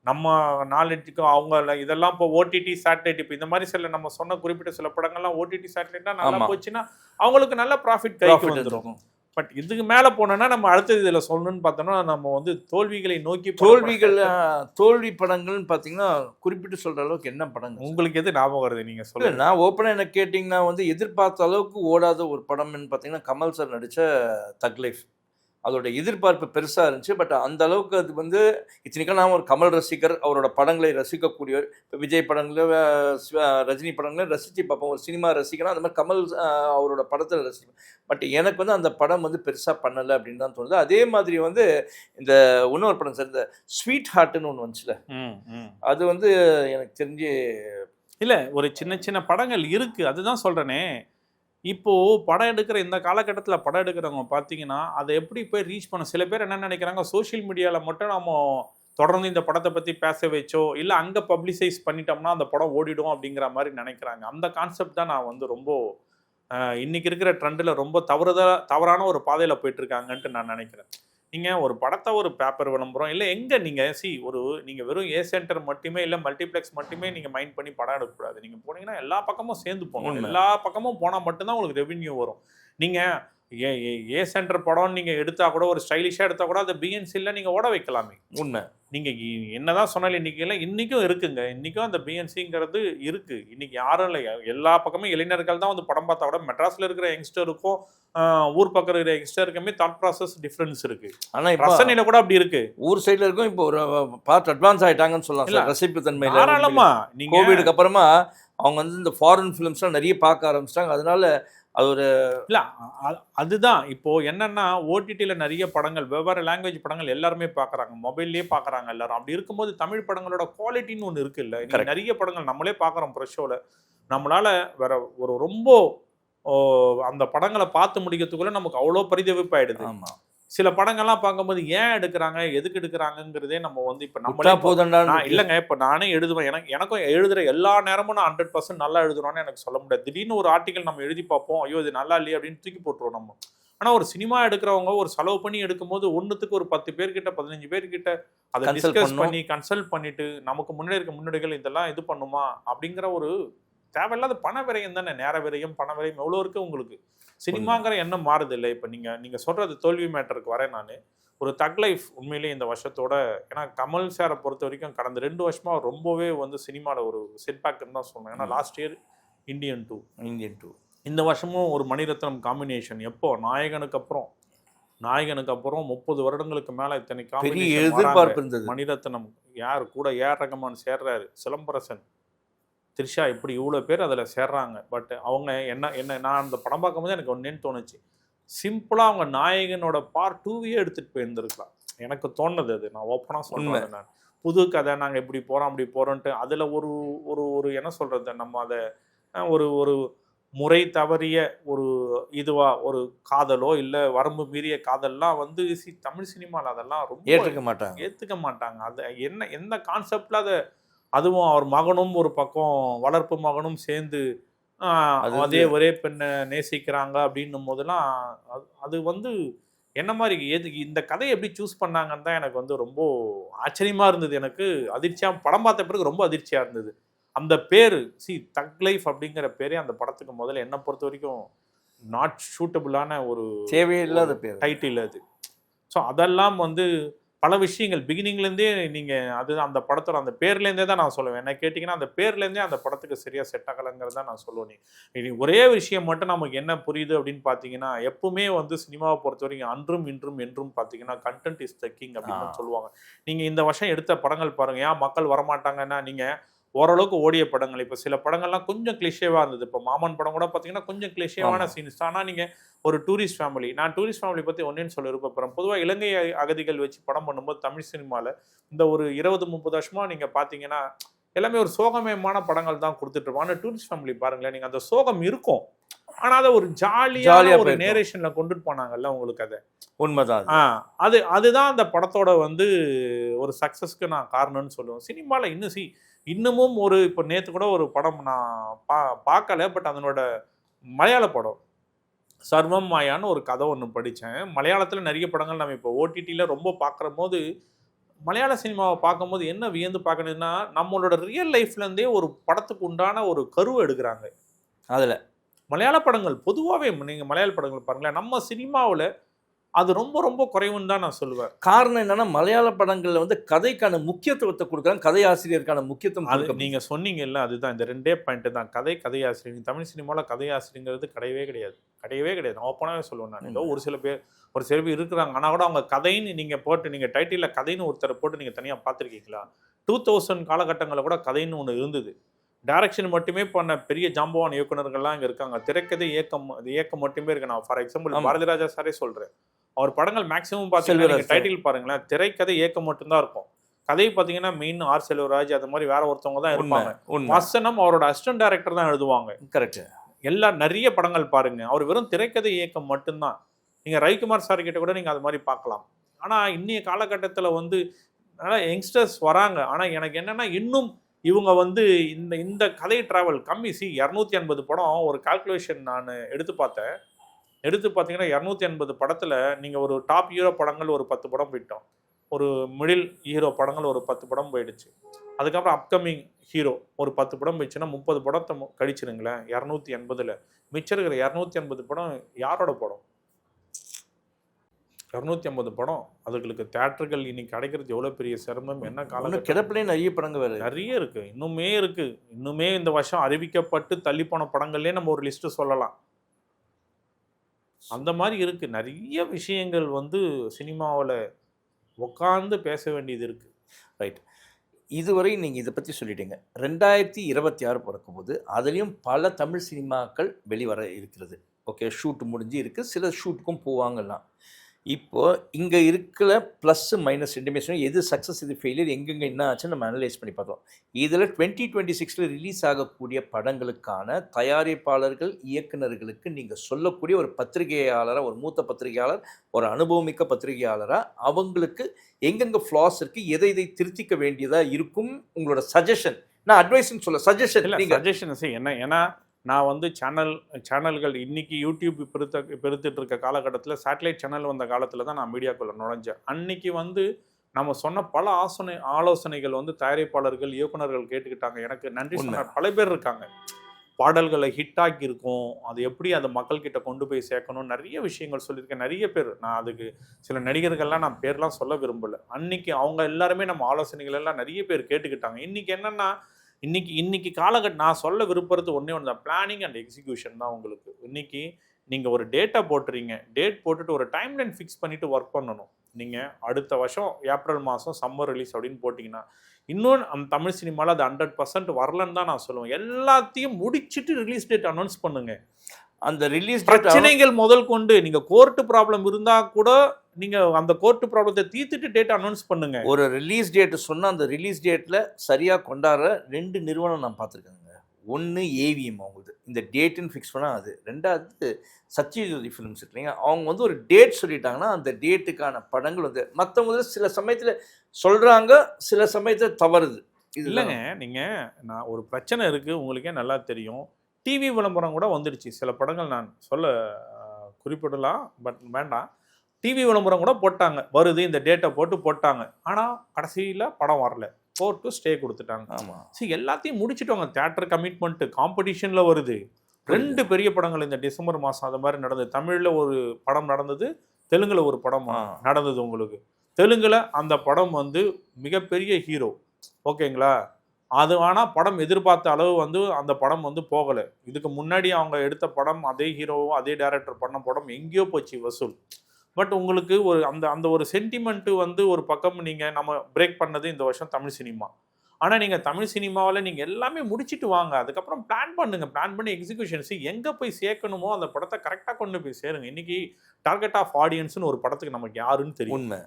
நம்ம நாலேஜுக்கும் அவங்க இதெல்லாம் இப்போ ஓடிடி சேட்டலைட் இப்போ இந்த மாதிரி சில நம்ம சொன்ன குறிப்பிட்ட சில படங்கள்லாம் ஓடிடி சேட்டலைட்னா நல்லா போச்சுன்னா அவங்களுக்கு நல்ல ப்ராஃபிட் கைக்கு வந்துடும். பட் இதுக்கு மேலே போனோன்னா நம்ம அடுத்தது இதில் சொல்லணும்னு பார்த்தோம்னா நம்ம வந்து தோல்விகளை நோக்கி தோல்வி படங்கள்னு பார்த்தீங்கன்னா குறிப்பிட்டு சொல்கிற அளவுக்கு என்ன படங்கள் உங்களுக்கு எது ஞாபகம் வருது நீங்கள் சொல்லுங்கள். நான் ஓப்பனாக என்ன கேட்டிங்கன்னா வந்து எதிர்பார்த்த அளவுக்கு ஓடாத ஒரு படம்னு பார்த்தீங்கன்னா கமல் சார் நடித்த தக் லைஃப். அதோட எதிர்பார்ப்பு பெருசாக இருந்துச்சு. பட் அந்த அளவுக்கு அது வந்து இத்தனைக்கும் நான் ஒரு கமல் ரசிகர், அவரோட படங்களை ரசிக்கக்கூடியவர். இப்போ விஜய் படங்களில் ரஜினி படங்களையும் ரசித்து பார்ப்போம். ஒரு சினிமா ரசிக்கணும், அந்த மாதிரி கமல் அவரோட படத்தில் ரசிப்பேன். பட் எனக்கு வந்து அந்த படம் வந்து பெருசாக பண்ணலை அப்படின்னு தான் தோணுது. அதே மாதிரி வந்து இந்த இன்னொரு படம் சார் இந்த ஸ்வீட் ஹார்ட்டுன்னு ஒன்று வந்துச்சுல, அது வந்து எனக்கு தெரிஞ்சு இல்லை ஒரு சின்ன சின்ன படங்கள் இருக்குது. அதுதான் சொல்கிறேனே, இப்போது படம் எடுக்கிற இந்த காலகட்டத்தில் படம் எடுக்கிறவங்க பார்த்தீங்கன்னா அதை எப்படி போய் ரீச் பண்ண, சில பேர் என்ன நினைக்கிறாங்க சோஷியல் மீடியாவில் மட்டும் நம்ம தொடர்ந்து இந்த படத்தை பற்றி பேச வச்சோ இல்லை அங்கே பப்ளிசைஸ் பண்ணிட்டோம்னா அந்த படம் ஓடிடும் அப்படிங்கிற மாதிரி நினைக்கிறாங்க. அந்த கான்செப்ட் தான் நான் வந்து ரொம்ப இன்னைக்கு இருக்கிற ட்ரெண்டில் ரொம்ப தவறான ஒரு பாதையில் போயிட்டு இருக்காங்கன்ட்டு நான் நினைக்கிறேன். நீங்கள் ஒரு படத்தை ஒரு பேப்பர் விளம்பரம் இல்லை எங்கே நீங்கள் நீங்கள் வெறும் ஏ சென்டர் மட்டுமே இல்லை மல்டிப்ளெக்ஸ் மட்டுமே நீங்கள் மைண்ட் பண்ணி படம் எடுக்கக்கூடாது. நீங்கள் போனீங்கன்னா எல்லா பக்கமும் சேர்ந்து போகணும். எல்லா பக்கமும் போனால் மட்டும்தான் உங்களுக்கு ரெவென்யூ வரும். நீங்கள் ஏ சென்டர் படம் நீங்கள் எடுத்தா கூட ஒரு ஸ்டைலிஷாக எடுத்தால் கூட அதை பிஎன்சியில் நீங்கள் ஓட வைக்கலாமே. உண்மை. நீங்கள் என்னதான் சொன்னாலும் இன்றைக்கும் இருக்குங்க. இன்றைக்கும் அந்த பிஎன்சிங்கிறது இருக்குது. இன்றைக்கி யாரும் இல்லை, எல்லா பக்கமும் இளைஞர்கள் தான் வந்து படம் பார்த்தா கூட மெட்ராஸில் இருக்கிற யங்ஸ்டருக்கும் ஊர் பக்கம் இருக்கிற யங்ஸ்டருக்குமே தாட் ப்ராசஸ் டிஃப்ரென்ஸ் இருக்குது. ஆனால் ரசனையில் கூட அப்படி இருக்குது. ஊர் சைடில் இருக்கும் இப்போ ஒரு பார்ட் அட்வான்ஸ் ஆகிட்டாங்கன்னு சொல்லலாம். ரசிப்பு தன்மை தாராளமாக. நீங்கள் கோவிடுக்கு அப்புறமா அவங்க வந்து இந்த ஃபாரின் ஃபிலிம்ஸ்லாம் நிறைய பார்க்க ஆரம்பிச்சிட்டாங்க. அதனால அது ஒரு இல்லை அதுதான் இப்போது என்னென்னா ஓடிடியில் நிறைய படங்கள் வெவ்வேறு லாங்குவேஜ் படங்கள் எல்லாருமே பார்க்குறாங்க, மொபைல்லேயே பார்க்குறாங்க எல்லாரும். அப்படி இருக்கும்போது தமிழ் படங்களோட குவாலிட்டின்னு ஒன்று இருக்குல்ல. நிறைய படங்கள் நம்மளே பார்க்குறோம் ப்ரெஷ் ஷோவில். நம்மளால் வேற ஒரு ரொம்ப அந்த படங்களை பார்த்து முடிக்கிறதுக்குள்ளே நமக்கு அவ்வளோ பரிதவிப்பாயிடுது. ஆமாம். சில படங்கள்லாம் பார்க்கும்போது ஏன் எடுக்கிறாங்க, எதுக்கு எடுக்கிறாங்கிறதே நம்ம வந்து இப்போ நம்மளே போதும்டா இல்லைங்க. இப்போ நானே எழுதுவேன். எனக்கும் எழுதுகிற எல்லா நேரமும் நான் 100% நல்லா எழுதுறோன்னு எனக்கு சொல்ல முடியாது. திடீர்னு ஒரு ஆர்டிக்கல் நம்ம எழுதி பார்ப்போம், ஐயோ இது நல்லா இல்லையே அப்படின்னு தூக்கி போட்டுருவோம் நம்ம. ஆனால் ஒரு சினிமா எடுக்கிறவங்க ஒரு செலவு பண்ணி எடுக்கும்போது ஒன்றுத்துக்கு ஒரு 10 பேர்கிட்ட 15 பேர்கிட்ட அதை டிஸ்கஸ் பண்ணி கன்சல்ட் பண்ணிட்டு நமக்கு முன்னாடி இருக்க முன்னாடிகள் இதெல்லாம் இது பண்ணுமா அப்படிங்கிற ஒரு தேவையில்லாத பண விரயம் தானே. நேர விரயம், பண விரயம் எவ்வளோ இருக்குது உங்களுக்கு. சினிமாங்கிற எண்ணம் மாறுது இல்லை. இப்போ நீங்கள் சொல்கிறது தோல்வி மேட்டருக்கு வரேன். நான் ஒரு தக் லைஃப் உண்மையிலேயே இந்த வருஷத்தோட, ஏன்னா கமல் சாரை பொறுத்த வரைக்கும் கடந்த 2 வருஷமாக ரொம்பவே வந்து சினிமாவில் ஒரு செட்பேக்குன்னு தான் சொன்னேன். ஏன்னா லாஸ்ட் இயர் இந்தியன் 2 இந்த வருஷமும் ஒரு மணிரத்னம் காம்பினேஷன். எப்போ நாயகனுக்கு அப்புறம் 30 வருடங்களுக்கு மேலே இத்தனை எதிர்பார்ப்பு இருந்தது. மணிரத்னம் யார் கூட ஏஆர் ரஹ்மான் சேர்றாரு, சிலம்பரசன், த்ரிஷா, இப்படி இவ்வளோ பேர் அதில் சேர்றாங்க. பட் அவங்க என்ன நான் அந்த படம் பார்க்கும்போது எனக்கு ஒன்றேன்னு தோணுச்சு, சிம்பிளாக அவங்க நாயகனோட பார்ட் 2 எடுத்துகிட்டு போயிருந்துருக்கலாம். எனக்கு தோணுது அது. நான் ஓப்பனாக சொல்லுவேன். நான் புது கதை நாங்கள் இப்படி போகிறோம் அப்படி போகிறோன்ட்டு அதில் ஒரு ஒரு ஒரு என்ன சொல்கிறது, நம்ம அதை ஒரு முறை தவறிய ஒரு ஒரு காதலோ இல்லை வரம்பு மீறிய காதல்லாம் வந்து தமிழ் சினிமாவில் அதெல்லாம் ரொம்ப ஏற்றுக்க மாட்டாங்க. அது எந்த கான்செப்டில் அதை, அதுவும் அவர் மகனும் ஒரு பக்கம் வளர்ப்பு மகனும் சேர்ந்து அதே ஒரே பெண்ணை நேசிக்கிறாங்க அப்படின்னும் போதெல்லாம் அது வந்து என்ன மாதிரி இந்த கதையை எப்படி சூஸ் பண்ணாங்கன்னு தான் எனக்கு வந்து ரொம்ப ஆச்சரியமாக இருந்தது. எனக்கு அதிர்ச்சியாக படம் பார்த்த பிறகு ரொம்ப அதிர்ச்சியாக இருந்தது. அந்த பேர் தக் லைஃப் அப்படிங்கிற பேரே அந்த படத்துக்கு முதல்ல என்னை பொறுத்த வரைக்கும் நாட் ஷூட்டபுளான ஒரு தேவையில்லாத பேர் டைட்டில் அது. ஸோ அதெல்லாம் வந்து பல விஷயங்கள் பிகினிங்லேருந்தே நீங்கள் அது அந்த படத்தோட அந்த பேர்லேருந்தே தான் நான் சொல்லுவேன். என்ன கேட்டிங்கன்னா அந்த பேர்லேருந்தே அந்த படத்துக்கு சரியாக செட் ஆகலைங்கிறது தான் நான் சொல்லுவேன். இனி ஒரே விஷயம் மட்டும் நமக்கு என்ன புரியுது அப்படின்னு பார்த்தீங்கன்னா, எப்பவுமே வந்து சினிமாவை பொறுத்த வரைக்கும் அன்றும் இன்றும் என்றும் பார்த்தீங்கன்னா கண்டென்ட் இஸ் த கிங் அப்படின்னு சொல்லுவாங்க. நீங்கள் இந்த வருஷம் எடுத்த படங்கள் பாருங்கள், ஏன் மக்கள் வரமாட்டாங்கன்னா, நீங்கள் ஓரளவுக்கு ஓடிய படங்கள். இப்போ சில படங்கள்லாம் கொஞ்சம் கிளிஷேவாக இருந்தது. இப்போ மாமன் படம் கூட பார்த்தீங்கன்னா கொஞ்சம் கிளிஷேவான சீன்ஸ். ஆனால் நீங்கள் ஒரு டூரிஸ்ட் ஃபேமிலி, நான் டூரிஸ்ட் ஃபேமிலி பற்றி ஒன்றேன்னு சொல்ல விருப்பப்படுறேன். பொதுவாக இலங்கை அகதிகள் வச்சு படம் பண்ணும்போது தமிழ் சினிமாவில் இந்த ஒரு 20-30 வருஷமாக நீங்கள் பார்த்தீங்கன்னா எல்லாமே ஒரு சோகமயமான படங்கள் தான் கொடுத்துட்ருப்போம். ஆனால் டூரிஸ்ட் ஃபேமிலி பாருங்களேன், நீங்கள் அந்த சோகம் இருக்கும், ஆனால் அதை ஒரு ஜாலியாக ஒரு நேரேஷனில் கொண்டுட்டு போனாங்கல்ல உங்களுக்கு. அதை உண்மைதான். அதுதான் அந்த படத்தோட வந்து ஒரு சக்ஸஸ்க்கு நான் காரணம்னு சொல்லுவேன். சினிமாவில் இன்னமும் ஒரு இப்போ நேற்று கூட ஒரு படம் நான் பார்க்கல, பட் அதனோட மலையாள படம் சர்வம் மாயான்னு ஒரு கதை ஒன்று படித்தேன். மலையாளத்தில் நிறைய படங்கள் நம்ம இப்போ ஓடிடியில் ரொம்ப பார்க்குற போது மலையாள சினிமாவை பார்க்கும்போது என்ன வியந்து பார்க்கணுன்னா, நம்மளோட ரியல் லைஃப்லேருந்தே ஒரு படத்துக்கு உண்டான ஒரு கருவை எடுக்கிறாங்க. அதில் மலையாள படங்கள் பொதுவாகவே நீங்கள் மலையாள படங்கள் பாருங்களேன், நம்ம சினிமாவில் அது ரொம்ப ரொம்ப குறைவுன்னு தான் நான் சொல்லுவேன். காரணம் என்னன்னா, மலையாள படங்களில் வந்து கதைக்கான முக்கியத்துவத்தை கொடுக்குறாங்க, கதை ஆசிரியருக்கான முக்கியத்துவம். அது நீங்கள் சொன்னீங்கல்ல, அதுதான் இந்த 2 பாயிண்ட்டு தான். கதையாசிரியர் தமிழ் சினிமாவில் கதையாசிரியங்கிறது கிடையவே கிடையாது. நான் ஓப்பனாகவே சொல்லுவேன். நான் ஏதோ ஒரு சில பேர் இருக்கிறாங்க, ஆனால் கூட அவங்க கதைன்னு நீங்கள் போட்டு நீங்கள் டைட்டிலில் கதைன்னு ஒருத்தரை போட்டு நீங்கள் தனியாக பார்த்துருக்கீங்களா? 2000 காலகட்டங்களில் கூட கதைன்னு ஒன்று இருந்தது. டைரக்ஷன் மட்டுமே பண்ண பெரிய ஜாம்பவான் இயக்குநர்கள்லாம் இங்கே இருக்காங்க. திரைக்கதை இயக்கம் மட்டுமே இருக்கு. நான் ஃபார் எக்ஸாம்பிள் பாரதி ராஜா சாரே சொல்கிறேன். அவர் படங்கள் மேக்ஸிமம் பார்த்தீங்கன்னா டைட்டில் பாருங்களேன், திரைக்கதை இயக்கம் மட்டும்தான் இருக்கும். கதை பார்த்தீங்கன்னா மெயின் ஆர் செல்வராஜ் அது மாதிரி வேற ஒருத்தவங்க தான் இருப்பாங்க. வசனம் அவரோட அசிஸ்டன்ட் டைரக்டர் தான் எழுதுவாங்க. கரெக்ட். நிறைய படங்கள் பாருங்க, அவர் வெறும் திரைக்கதை இயக்கம் மட்டும்தான். நீங்கள் ரவிக்குமார் சார் கிட்ட கூட நீங்கள் அது மாதிரி பார்க்கலாம். ஆனால் இன்னைய காலகட்டத்தில் வந்து யங்ஸ்டர்ஸ் வராங்க. ஆனால் எனக்கு என்னன்னா, இன்னும் இவங்க வந்து இந்த இந்த கதை டிராவல் கம்மி. 250 படம் ஒரு கால்குலேஷன் நான் எடுத்து பார்த்தேன். எடுத்து பார்த்தீங்கன்னா 250 படத்தில் நீங்கள் ஒரு டாப் ஹீரோ படங்கள் ஒரு 10 படம் போயிட்டோம். ஒரு மிடில் ஹீரோ படங்கள் ஒரு 10 படம் போயிடுச்சு. அதுக்கப்புறம் அப்கமிங் ஹீரோ ஒரு 10 படம் போயிடுச்சுன்னா 30 படத்தை கழிச்சிருங்களேன் 280ல். மிச்சம் இருக்கிற 250 படம் யாரோட படம்? 250 படம். அதுகளுக்கு தியேட்டர்கள் இன்னைக்கு கிடைக்கிறது எவ்வளோ பெரிய சிரமம், என்ன காலம். கிடப்பிலே நிறைய படங்கள் வேறு நிறைய இருக்குது, இன்னுமே இருக்குது. இன்னுமே இந்த வருஷம் அறிவிக்கப்பட்டு தள்ளி போன படங்கள்லேயே நம்ம ஒரு லிஸ்ட்டு சொல்லலாம். அந்த மாதிரி இருக்குது. நிறைய விஷயங்கள் வந்து சினிமாவில் உட்காந்து பேச வேண்டியது இருக்குது. ரைட். இதுவரை நீங்கள் இதை பற்றி சொல்லிட்டீங்க. 2026 பிறக்கும்போது அதுலேயும் பல தமிழ் சினிமாக்கள் வெளிவர இருக்கிறது. ஓகே, ஷூட் முடிஞ்சு இருக்குது, சில ஷூட்டுக்கும் போவாங்கலாம். இப்போது இங்கே இருக்கிற ப்ளஸ்ஸு மைனஸ் ரெண்டுமே எது சக்ஸஸ் எது ஃபெயிலியர் எங்கெங்கே என்ன ஆச்சுன்னு நம்ம அனலைஸ் பண்ணி பார்த்தோம். இதில் 2026 ரிலீஸ் ஆகக்கூடிய படங்களுக்கான தயாரிப்பாளர்கள் இயக்குநர்களுக்கு நீங்கள் சொல்லக்கூடிய ஒரு பத்திரிகையாளராக, ஒரு மூத்த பத்திரிகையாளர், ஒரு அனுபவமிக்க பத்திரிகையாளராக அவங்களுக்கு எங்கெங்கே ஃப்ளாஸ் இருக்குது, எதை இதை திருத்திக்க வேண்டியதாக இருக்கும், உங்களோட சஜஷன். நான் அட்வைஸ்ன்னு சொல்ல சஜஷன் இல்லை, சஜஷன் என்ன, ஏன்னா நான் வந்து சேனல்கள் இன்னைக்கு யூடியூப் பெருத்துட்டு இருக்க காலகட்டத்தில் சேட்டலைட் சேனல் வந்த காலத்தில் தான் நான் மீடியாக்குள்ளே நுழைஞ்சேன். அன்னைக்கு வந்து நம்ம சொன்ன பல ஆலோசனைகள் வந்து தயாரிப்பாளர்கள் இயக்குநர்கள் கேட்டுக்கிட்டாங்க. எனக்கு நன்றி சொன்ன பல பேர் இருக்காங்க. பாடல்களை ஹிட் ஆக்கி இருக்கும், அது எப்படி அதை மக்கள்கிட்ட கொண்டு போய் சேர்க்கணும், நிறைய விஷயங்கள் சொல்லியிருக்கேன். நிறைய பேர், நான் அதுக்கு சில நடிகர்கள்லாம் நான் பேர்லாம் சொல்ல விரும்பலை. அன்னைக்கு அவங்க எல்லாருமே நம்ம ஆலோசனைகள் எல்லாம் நிறைய பேர் கேட்டுக்கிட்டாங்க. இன்னைக்கு என்னன்னா, இன்னைக்கு காலகட்டம் நான் சொல்ல விரும்புறது ஒன்றே ஒன்று தான், பிளானிங் அண்ட் எக்ஸிக்யூஷன் தான் உங்களுக்கு. இன்னைக்கு நீங்கள் ஒரு டேட்டா போட்டுறீங்க, டேட் போட்டுட்டு ஒரு டைம் லைன் ஃபிக்ஸ் பண்ணிவிட்டு ஒர்க் பண்ணணும். நீங்கள் அடுத்த வருஷம் ஏப்ரல் மாதம் சம்மர் ரிலீஸ் அப்படின்னு போட்டிங்கன்னா, இன்னொன்று அந்த தமிழ் சினிமாவில் அது 100% வரலன்னு தான் நான் சொல்லுவேன். எல்லாத்தையும் முடிச்சுட்டு ரிலீஸ் டேட் அனௌன்ஸ் பண்ணுங்க. அந்த ரிலீஸ் பிரச்சனைகள் முதல் கொண்டு நீங்கள் கோர்ட்டு ப்ராப்ளம் இருந்தால் கூட நீங்கள் அந்த கோர்ட்டு ப்ராப்ளத்தை தீர்த்துட்டு டேட் அனௌன்ஸ் பண்ணுங்க. ஒரு ரிலீஸ் டேட் சொன்னால் அந்த ரிலீஸ் டேட்டில் சரியாக கொண்டாடுற 2 நிறுவனம் நான் பார்த்துருக்கேங்க. ஒன்று ஏவிஎம், அவங்களுக்கு இந்த டேட்டுன்னு ஃபிக்ஸ் பண்ணால் அது. ரெண்டாவது சத்யஜோதி ஃபிலிம்ஸ் இல்லைங்க, அவங்க வந்து ஒரு டேட் சொல்லிட்டாங்கன்னா அந்த டேட்டுக்கான படங்கள் வந்து மற்றவங்க சில சமயத்தில் சொல்கிறாங்க, சில சமயத்தில் தவறுது. இது இல்லைங்க, நீங்கள் நான் ஒரு பிரச்சனை இருக்குது உங்களுக்கே நல்லா தெரியும். டிவி விளம்பரம் கூட வந்துடுச்சு. சில படங்கள் நான் சொல்ல குறிப்பிடலாம், பட் வேண்டாம். டிவி விளம்பரம் கூட போட்டாங்க, வருது இந்த டேட்டை போட்டாங்க. ஆனால் கடைசியில் படம் வரல, போட்டு ஸ்டே கொடுத்துட்டாங்க. ஆமாம், சரி, எல்லாத்தையும் முடிச்சுட்டவங்க. தியேட்டர் கமிட்மெண்ட்டு காம்படிஷனில் வருது. 2 பெரிய படங்கள் இந்த டிசம்பர் மாதம் அது மாதிரி நடந்தது. தமிழில் ஒரு படம் நடந்தது, தெலுங்கில் ஒரு படம் நடந்தது. உங்களுக்கு தெலுங்கில் அந்த படம் வந்து மிகப்பெரிய ஹீரோ, ஓகேங்களா. அது ஆனால் படம் எதிர்பார்த்த அளவு வந்து அந்த படம் வந்து போகலை. இதுக்கு முன்னாடி அவங்க எடுத்த படம், அதே ஹீரோவும் அதே டைரக்டர் பண்ண படம் எங்கேயோ போச்சு வசூல். பட் உங்களுக்கு ஒரு அந்த ஒரு சென்டிமெண்ட்டு வந்து ஒரு பக்கம் நீங்கள் நம்ம பிரேக் பண்ணது இந்த வருஷம் தமிழ் சினிமா. ஆனால் நீங்கள் தமிழ் சினிமாவில் நீங்கள் எல்லாமே முடிச்சுட்டு வாங்க, அதுக்கப்புறம் பிளான் பண்ணுங்கள். பிளான் பண்ணி எக்ஸிக்யூஷன்ஸு எங்கே போய் சேர்க்கணுமோ அந்த படத்தை கரெக்டாக கொண்டு போய் சேருங்க. இன்றைக்கி டார்கெட் ஆஃப் ஆடியன்ஸ்னு ஒரு படத்துக்கு நமக்கு யாருன்னு தெரியும். உண்மை.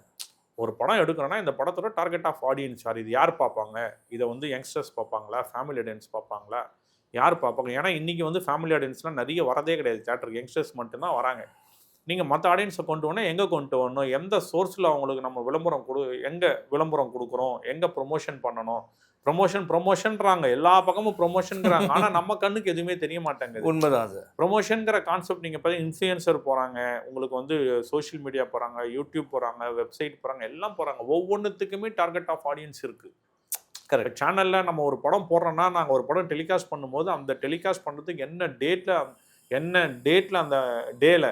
ஒரு படம் எடுக்கிறோன்னா இந்த படத்தோட டார்கெட் ஆஃப் ஆடியன்ஸ் யார், இது யார் பார்ப்பாங்க, இதை வந்து யங்ஸ்டர்ஸ் பார்ப்பாங்களா, ஃபேமிலி ஆடியன்ஸ் பார்ப்பாங்களா, யார் பார்ப்பாங்க. ஏன்னா இன்றைக்கி வந்து ஃபேமிலி ஆடியன்ஸ்லாம் நிறைய வரதே கிடையாது தேட்டருக்கு, யங்ஸ்டர்ஸ் மட்டும்தான் வராங்க. நீங்கள் மற்ற ஆடியன்ஸை கொண்டு வரணும், எங்கே கொண்டு வரணும், எந்த சோர்ஸில் அவங்களுக்கு நம்ம விளம்பரம் எங்கே விளம்பரம் கொடுக்குறோம், எங்கே ப்ரொமோஷன் பண்ணணும். ப்ரொமோஷன்றாங்க, எல்லா பக்கமும் ப்ரொமோஷனுங்கிறாங்க. ஆனால் நம்ம கண்ணுக்கு எதுவுமே தெரிய மாட்டேங்குது. உண்மைதான் அது. ப்ரொமோஷனுங்கிற கான்செப்ட் நீங்கள் பார்த்தீங்கன்னா இன்ஃப்ளூயன்சர் போகிறாங்க, உங்களுக்கு வந்து சோஷியல் மீடியா போகிறாங்க, யூடியூப் போகிறாங்க, வெப்சைட் போகிறாங்க, எல்லாம் போகிறாங்க. ஒவ்வொன்றுத்துக்குமே டார்கெட் ஆஃப் ஆடியன்ஸ் இருக்குது. கரெக்ட். சேனலில் நம்ம ஒரு படம் போடுறோன்னா, நாங்கள் ஒரு படம் டெலிகாஸ்ட் பண்ணும்போது அந்த டெலிகாஸ்ட் பண்ணுறதுக்கு என்ன டேட்டில் அந்த டேல,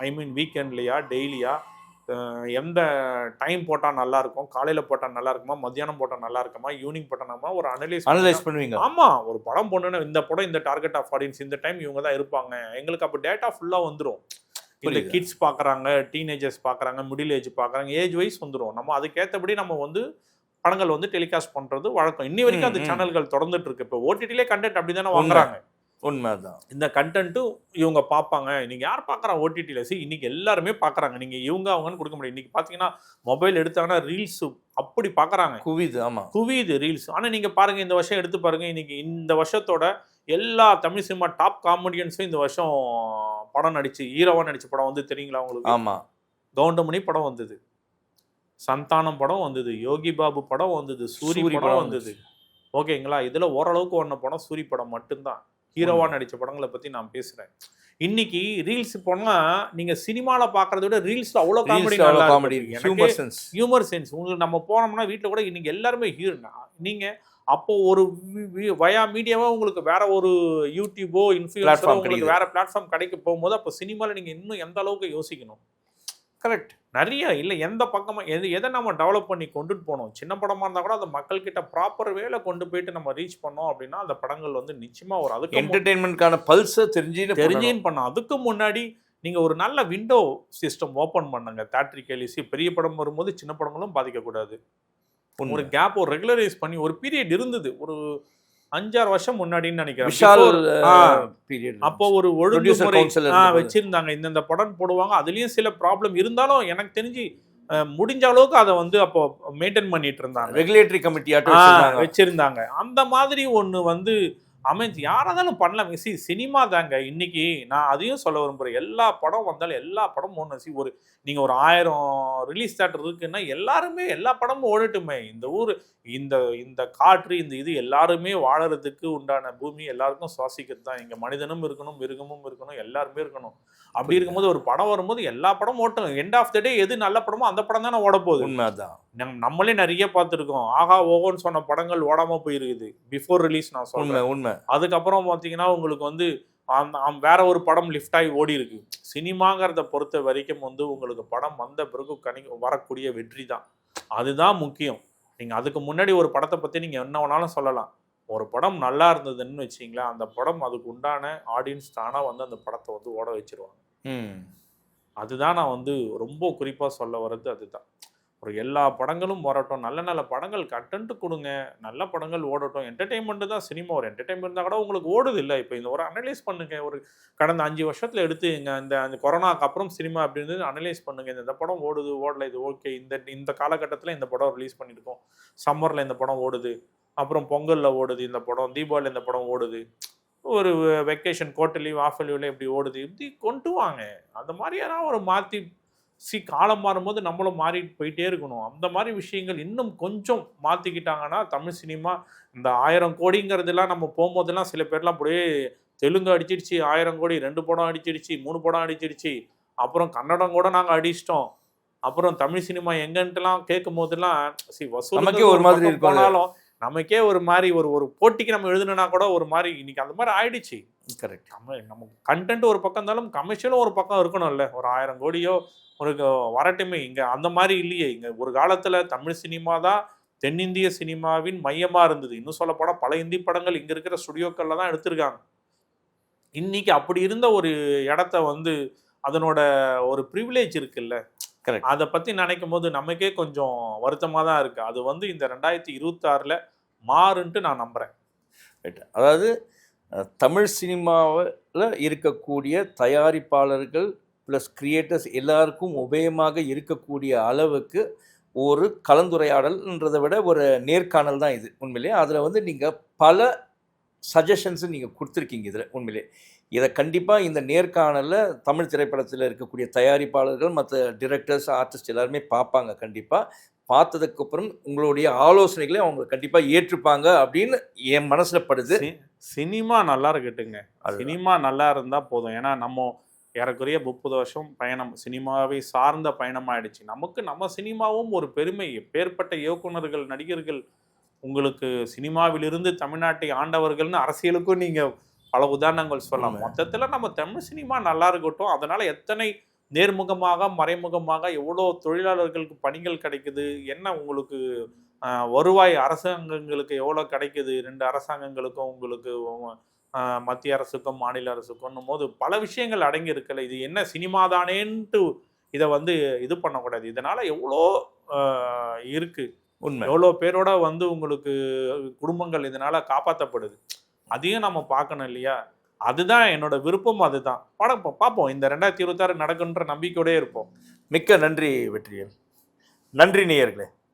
ஐ மீன் வீக்கெண்ட்லையா டெய்லியா, எந்த டைம் போட்டால் நல்லாயிருக்கும், காலையில் போட்டால் நல்லா இருக்குமா, மத்தியானம் போட்டால் நல்லா இருக்குமா, ஈவினிங் போட்டால் ஒரு அனலைஸ் பண்ணுவீங்க. ஆமாம், ஒரு படம் போடணுன்னா இந்த படம் இந்த டார்கெட் ஆஃப் ஆடியன்ஸ் இந்த டைம் இவங்க தான் இருப்பாங்க, எங்களுக்கு அப்போ டேட்டா ஃபுல்லாக வந்துடும். இந்த கிட்ஸ் பார்க்குறாங்க, டீனேஜர்ஸ் பார்க்குறாங்க, மிடில் ஏஜ் பார்க்குறாங்க, ஏஜ் வைஸ் வந்துடும். நம்ம அதுக்கேற்றபடி நம்ம வந்து படங்கள் வந்து டெலிகாஸ்ட் பண்ணுறது வழக்கம். இன்னி வரைக்கும் அந்த சேனல்கள் தொடர்ந்துட்டு இருக்கு. இப்போ ஓடிடிலே கண்டென்ட் அப்படி தானே வாங்குறாங்க. உண்மைதான். இந்த கண்டென்ட்டும் இவங்க பார்ப்பாங்க. நீங்கள் யார் பார்க்குறா ஓடிடியில்? இன்றைக்கி எல்லாருமே பார்க்குறாங்க. நீங்கள் இவங்க அவங்கன்னு கொடுக்க முடியும். இன்றைக்கி பார்த்தீங்கன்னா மொபைல் எடுத்தாங்கன்னா ரீல்ஸு அப்படி பார்க்குறாங்க, குவிது. ஆமாம், குவிது ரீல்ஸ். ஆனால் நீங்கள் பாருங்கள், இந்த வருஷம் எடுத்து பாருங்கள், இன்றைக்கி இந்த வருஷத்தோட எல்லா தமிழ் சினிமா டாப் காமெடியன்ஸும் இந்த வருஷம் படம் நடிச்சு ஹீரோவாக நடித்த படம் வந்து தெரியுங்களா உங்களுக்கு? ஆமாம், கவுண்டமணி படம் வந்தது, சந்தானம் படம் வந்தது, யோகி பாபு படம் வந்தது, சூரி படம் வந்தது. ஓகேங்களா? இதுல ஓரளவுக்கு ஓடுன படம் சூரி படம் மட்டும்தான். ஹீரோவா நடிச்ச படங்கள பத்தி நான் பேசுறேன். இன்னைக்கு ரீல்ஸ் போனா நீங்க சினிமால பார்க்கறத விட ரீல்ஸ்ல அவ்வளோ காமெடி நல்லா காமெடி இருக்கு. Humour sense. Humour sense. உங்களுக்கு நம்ம போனோம்னா வீட்ல கூட இன்னைக்கு எல்லாருமே நீங்க அப்போ ஒரு வயா மீடியாவா உங்களுக்கு வேற ஒரு யூடியூபோ, இன்ஃப்ளூயன்சரோ உங்களுக்கு வேற பிளாட்ஃபார்ம் கிடைக்க போகும்போது அப்போ சினிமால நீங்க இன்னும் எந்த அளவுக்கு யோசிக்கணும். கரெக்ட். நிறைய இல்ல எந்த பக்கமா எதை நம்ம டெவலப் பண்ணி கொண்டுட்டு போனோம். சின்ன படமா இருந்தா கூட அந்த மக்கள் கிட்ட ப்ராப்பர் வேல கொண்டு போயிட்டு நம்ம ரீச் பண்ணோம் அப்படின்னா அந்த படங்கள் வந்து நிச்சயமா ஒரு அதுக்கு என்டர்டெயின்மென்ட்கான பல்ஸ தெரிஞ்சின்னு பண்ணோம். அதுக்கு முன்னாடி நீங்க ஒரு நல்ல விண்டோ சிஸ்டம் ஓபன் பண்ணுங்க. தியேட்ரிக்கல் பெரிய படம் வரும்போது சின்ன படங்களும் பாதிக்கக்கூடாது. ஒரு கேப் ஒரு ரெகுலரைஸ் பண்ணி ஒரு பீரியட் இருந்தது. ஒரு 5-6 வருஷம் முன்னாடின்னு நினைக்கிறேன். அப்போ ஒரு ஒழுங்குமுறை வச்சிருந்தாங்க. இந்த படம் போடுவாங்க. அதுலயும் சில ப்ராப்ளம் இருந்தாலும் எனக்கு தெரிஞ்சு முடிஞ்ச அளவுக்கு அதை வந்து அப்போ மெயின்டைன் பண்ணிட்டு இருந்தாங்க. ரெகுலேட்டரி கமிட்டி வச்சிருந்தாங்க. அந்த மாதிரி ஒண்ணு வந்து அமைஞ்சு யாராலும் பண்ணலாம். சினிமா தாங்க இன்னைக்கு. நான் அதையும் சொல்ல விரும்புறேன். எல்லா படம் வந்தாலும் எல்லா படமும் ஒன்று ஒரு நீங்க ஒரு 1000 ரிலீஸ் தியேட்டர் இருக்குன்னா எல்லாருமே எல்லா படமும் ஓடட்டுமே. இந்த ஊர் இந்த இந்த காற்று இந்த இது எல்லாருமே வாழறதுக்கு உண்டான பூமி எல்லாருக்கும் சுவாசிக்கிறது தான். இங்க மனிதனும் இருக்கணும், மிருகமும் இருக்கணும், எல்லாருமே இருக்கணும். அப்படி இருக்கும்போது ஒரு படம் வரும்போது எல்லா படமும் ஓட்டும். எண்ட் ஆஃப் த டே எது நல்ல படமோ அந்த படம் தானே ஓட போகுது. உண்மைதான். நம்மளே நிறைய பார்த்துருக்கோம். ஆகா ஓகோன்னு சொன்ன படங்கள் ஓடாம போயிருக்குது. பிஃபோர் ரிலீஸ் நான் சொல்றேன். உண்மை. அதுக்கப்புறம் பார்த்தீங்கன்னா உங்களுக்கு வந்து வேற ஒரு படம் லிஃப்ட் ஆகி ஓடி இருக்கு. சினிமாங்கிறத பொறுத்த வரைக்கும் வந்து உங்களுக்கு படம் வந்த பிறகு வரக்கூடிய வெற்றி தான். அதுதான் முக்கியம். நீங்க அதுக்கு முன்னாடி ஒரு படத்தை பத்தி நீங்க என்ன வேணாலும் சொல்லலாம். ஒரு படம் நல்லா இருந்ததுன்னு வச்சிங்களேன், அந்த படம் அதுக்கு உண்டான ஆடியன்ஸ் தானா வந்து அந்த படத்தை வந்து ஓட வச்சிருவாங்க. அதுதான் நான் வந்து ரொம்ப குறிப்பா சொல்ல வர்றது அதுதான். ஒரு எல்லா படங்களும் வரட்டும், நல்ல நல்ல படங்கள் கண்டென்ட் கொடுங்க, நல்ல படங்கள் ஓடட்டும். என்டர்டெயின்மெண்ட் தான் சினிமா. ஒரு என்டர்டெயின்மெண்ட் இருந்தால் கூட உங்களுக்கு ஓடுது இல்லை. இப்போ இந்த ஒரு அனலைஸ் பண்ணுங்க. ஒரு கடந்த 5 வருஷத்துல எடுத்துங்க. அந்த கொரோனாக்கு அப்புறம் சினிமா அப்படி இருந்தது அனலைஸ் பண்ணுங்க. இந்த படம் ஓடுது, ஓடல, இது ஓகே. இந்த காலகட்டத்தில் இந்த படம் ரிலீஸ் பண்ணியிருக்கோம். சம்மரில் இந்த படம் ஓடுது, அப்புறம் பொங்கலில் ஓடுது இந்த படம், தீபாவளியில் இந்த படம் ஓடுது, ஒரு வெக்கேஷன் குவார்டர் லீவ் ஆஃப் லீவ்ல இப்படி ஓடுது. இப்படி கொண்டு வாங்க. அந்த மாதிரியான ஒரு மாற்றி காலம் மாறும்போது நம்மளும் மாறிட்டு போயிட்டே இருக்கணும். அந்த மாதிரி விஷயங்கள் இன்னும் கொஞ்சம் மாற்றிக்கிட்டாங்கன்னா தமிழ் சினிமா இந்த 1000 கோடிங்கிறதுலாம் நம்ம போகும்போதெல்லாம் சில பேர்லாம் அப்படியே தெலுங்கு அடிச்சிடுச்சு 1000 கோடி, 2 படம் அடிச்சிடுச்சு, 3 படம் அடிச்சிடுச்சு, அப்புறம் கன்னடம் கூட நாங்கள் அடிச்சிட்டோம், அப்புறம் தமிழ் சினிமா எங்கன்ட்டுலாம் கேட்கும் போதெல்லாம் வசூலுக்கு ஒரு மாதிரி போனாலும் நமக்கே ஒரு மாதிரி ஒரு போட்டிக்கு நம்ம எழுதுனா கூட ஒரு மாதிரி இன்னைக்கு அந்த மாதிரி ஆயிடுச்சு. கரெக்ட். நம்ம கண்டென்ட் ஒரு பக்கம் இருந்தாலும் கமர்ஷியலும் ஒரு பக்கம் இருக்கணும்ல. ஒரு 1000 கோடியோ ஒரு வரட்டுமே. இங்க அந்த மாதிரி இல்லையே. இங்க ஒரு காலத்துல தமிழ் சினிமா தான் தென்னிந்திய சினிமாவின் மையமா இருந்தது. இன்னும் சொல்லப்போனா பல இந்தி படங்கள் இங்க இருக்கிற ஸ்டுடியோக்கள்ல தான் எடுத்திருக்காங்க. இன்னைக்கு அப்படி இருந்த ஒரு இடத்த வந்து அதனோட ஒரு ப்ரிவிலேஜ் இருக்குல்ல, அதை பத்தி நினைக்கும் போது நமக்கே கொஞ்சம் வருத்தமா தான் இருக்கு. அது வந்து இந்த 2026ல மாறுன்ட்டு நான் நம்புறேன். அதாவது தமிழ் சினிமாவில் இருக்கக்கூடிய தயாரிப்பாளர்கள் ப்ளஸ் கிரியேட்டர்ஸ் எல்லாருக்கும் உபயமாக இருக்கக்கூடிய அளவுக்கு ஒரு கலந்துரையாடல்ன்றதை விட ஒரு நேர்காணல் தான் இது உண்மையிலே. அதில் வந்து நீங்கள் பல சஜஷன்ஸும் நீங்கள் கொடுத்துருக்கீங்க இதில் உண்மையிலே. இதை கண்டிப்பாக இந்த நேர்காணலில் தமிழ் திரைப்படத்தில் இருக்கக்கூடிய தயாரிப்பாளர்கள் மற்ற டிரெக்டர்ஸ் ஆர்டிஸ்ட் எல்லாருமே பார்ப்பாங்க. கண்டிப்பாக பார்த்ததுக்கப்புறம் உங்களுடைய ஆலோசனைகளை அவங்க கண்டிப்பாக ஏற்றுப்பாங்க அப்படின்னு என் மனசில் படுது. சினிமா நல்லா இருக்கட்டுங்க. சினிமா நல்லா இருந்தால் போதும். ஏன்னா நம்ம ஏறக்குறைய 30 வருஷம் பயணம் சினிமாவை சார்ந்த பயணமாயிடுச்சு. நம்ம சினிமாவும் ஒரு பெருமை. எப்பேற்பட்ட இயக்குனர்கள், நடிகர்கள் உங்களுக்கு சினிமாவிலிருந்து தமிழ்நாட்டை ஆண்டவர்கள்னு அரசியலுக்கும் நீங்கள் பல உதாரணங்கள் சொல்லலாம். மொத்தத்தில் நம்ம தமிழ் சினிமா நல்லா இருக்கட்டும். அதனால் எத்தனை நேர்முகமாக மறைமுகமாக எவ்வளோ தொழிலாளர்களுக்கு பணிகள் கிடைக்குது, என்ன உங்களுக்கு வருவாய் அரசாங்கங்களுக்கு எவ்வளோ கிடைக்குது, 2 அரசாங்கங்களுக்கும் உங்களுக்கு மத்திய அரசுக்கும் மாநில அரசுக்கும் போது பல விஷயங்கள் அடங்கி இருக்கல. இது என்ன சினிமா தானேன்ட்டு இதை வந்து இது பண்ணக்கூடாது. இதனால எவ்வளோ இருக்கு, உண்மை எவ்வளோ பேரோட வந்து உங்களுக்கு குடும்பங்கள் இதனால காப்பாற்றப்படுது. அதையும் நம்ம பார்க்கணும் இல்லையா? அதுதான் என்னோட விருப்பம். அதுதான் படம் பார்ப்போம். இந்த 2026 நடக்குன்ற நம்பிக்கையோடே இருப்போம். மிக்க நன்றி வெற்றிவேல். நன்றி நேயர்களே.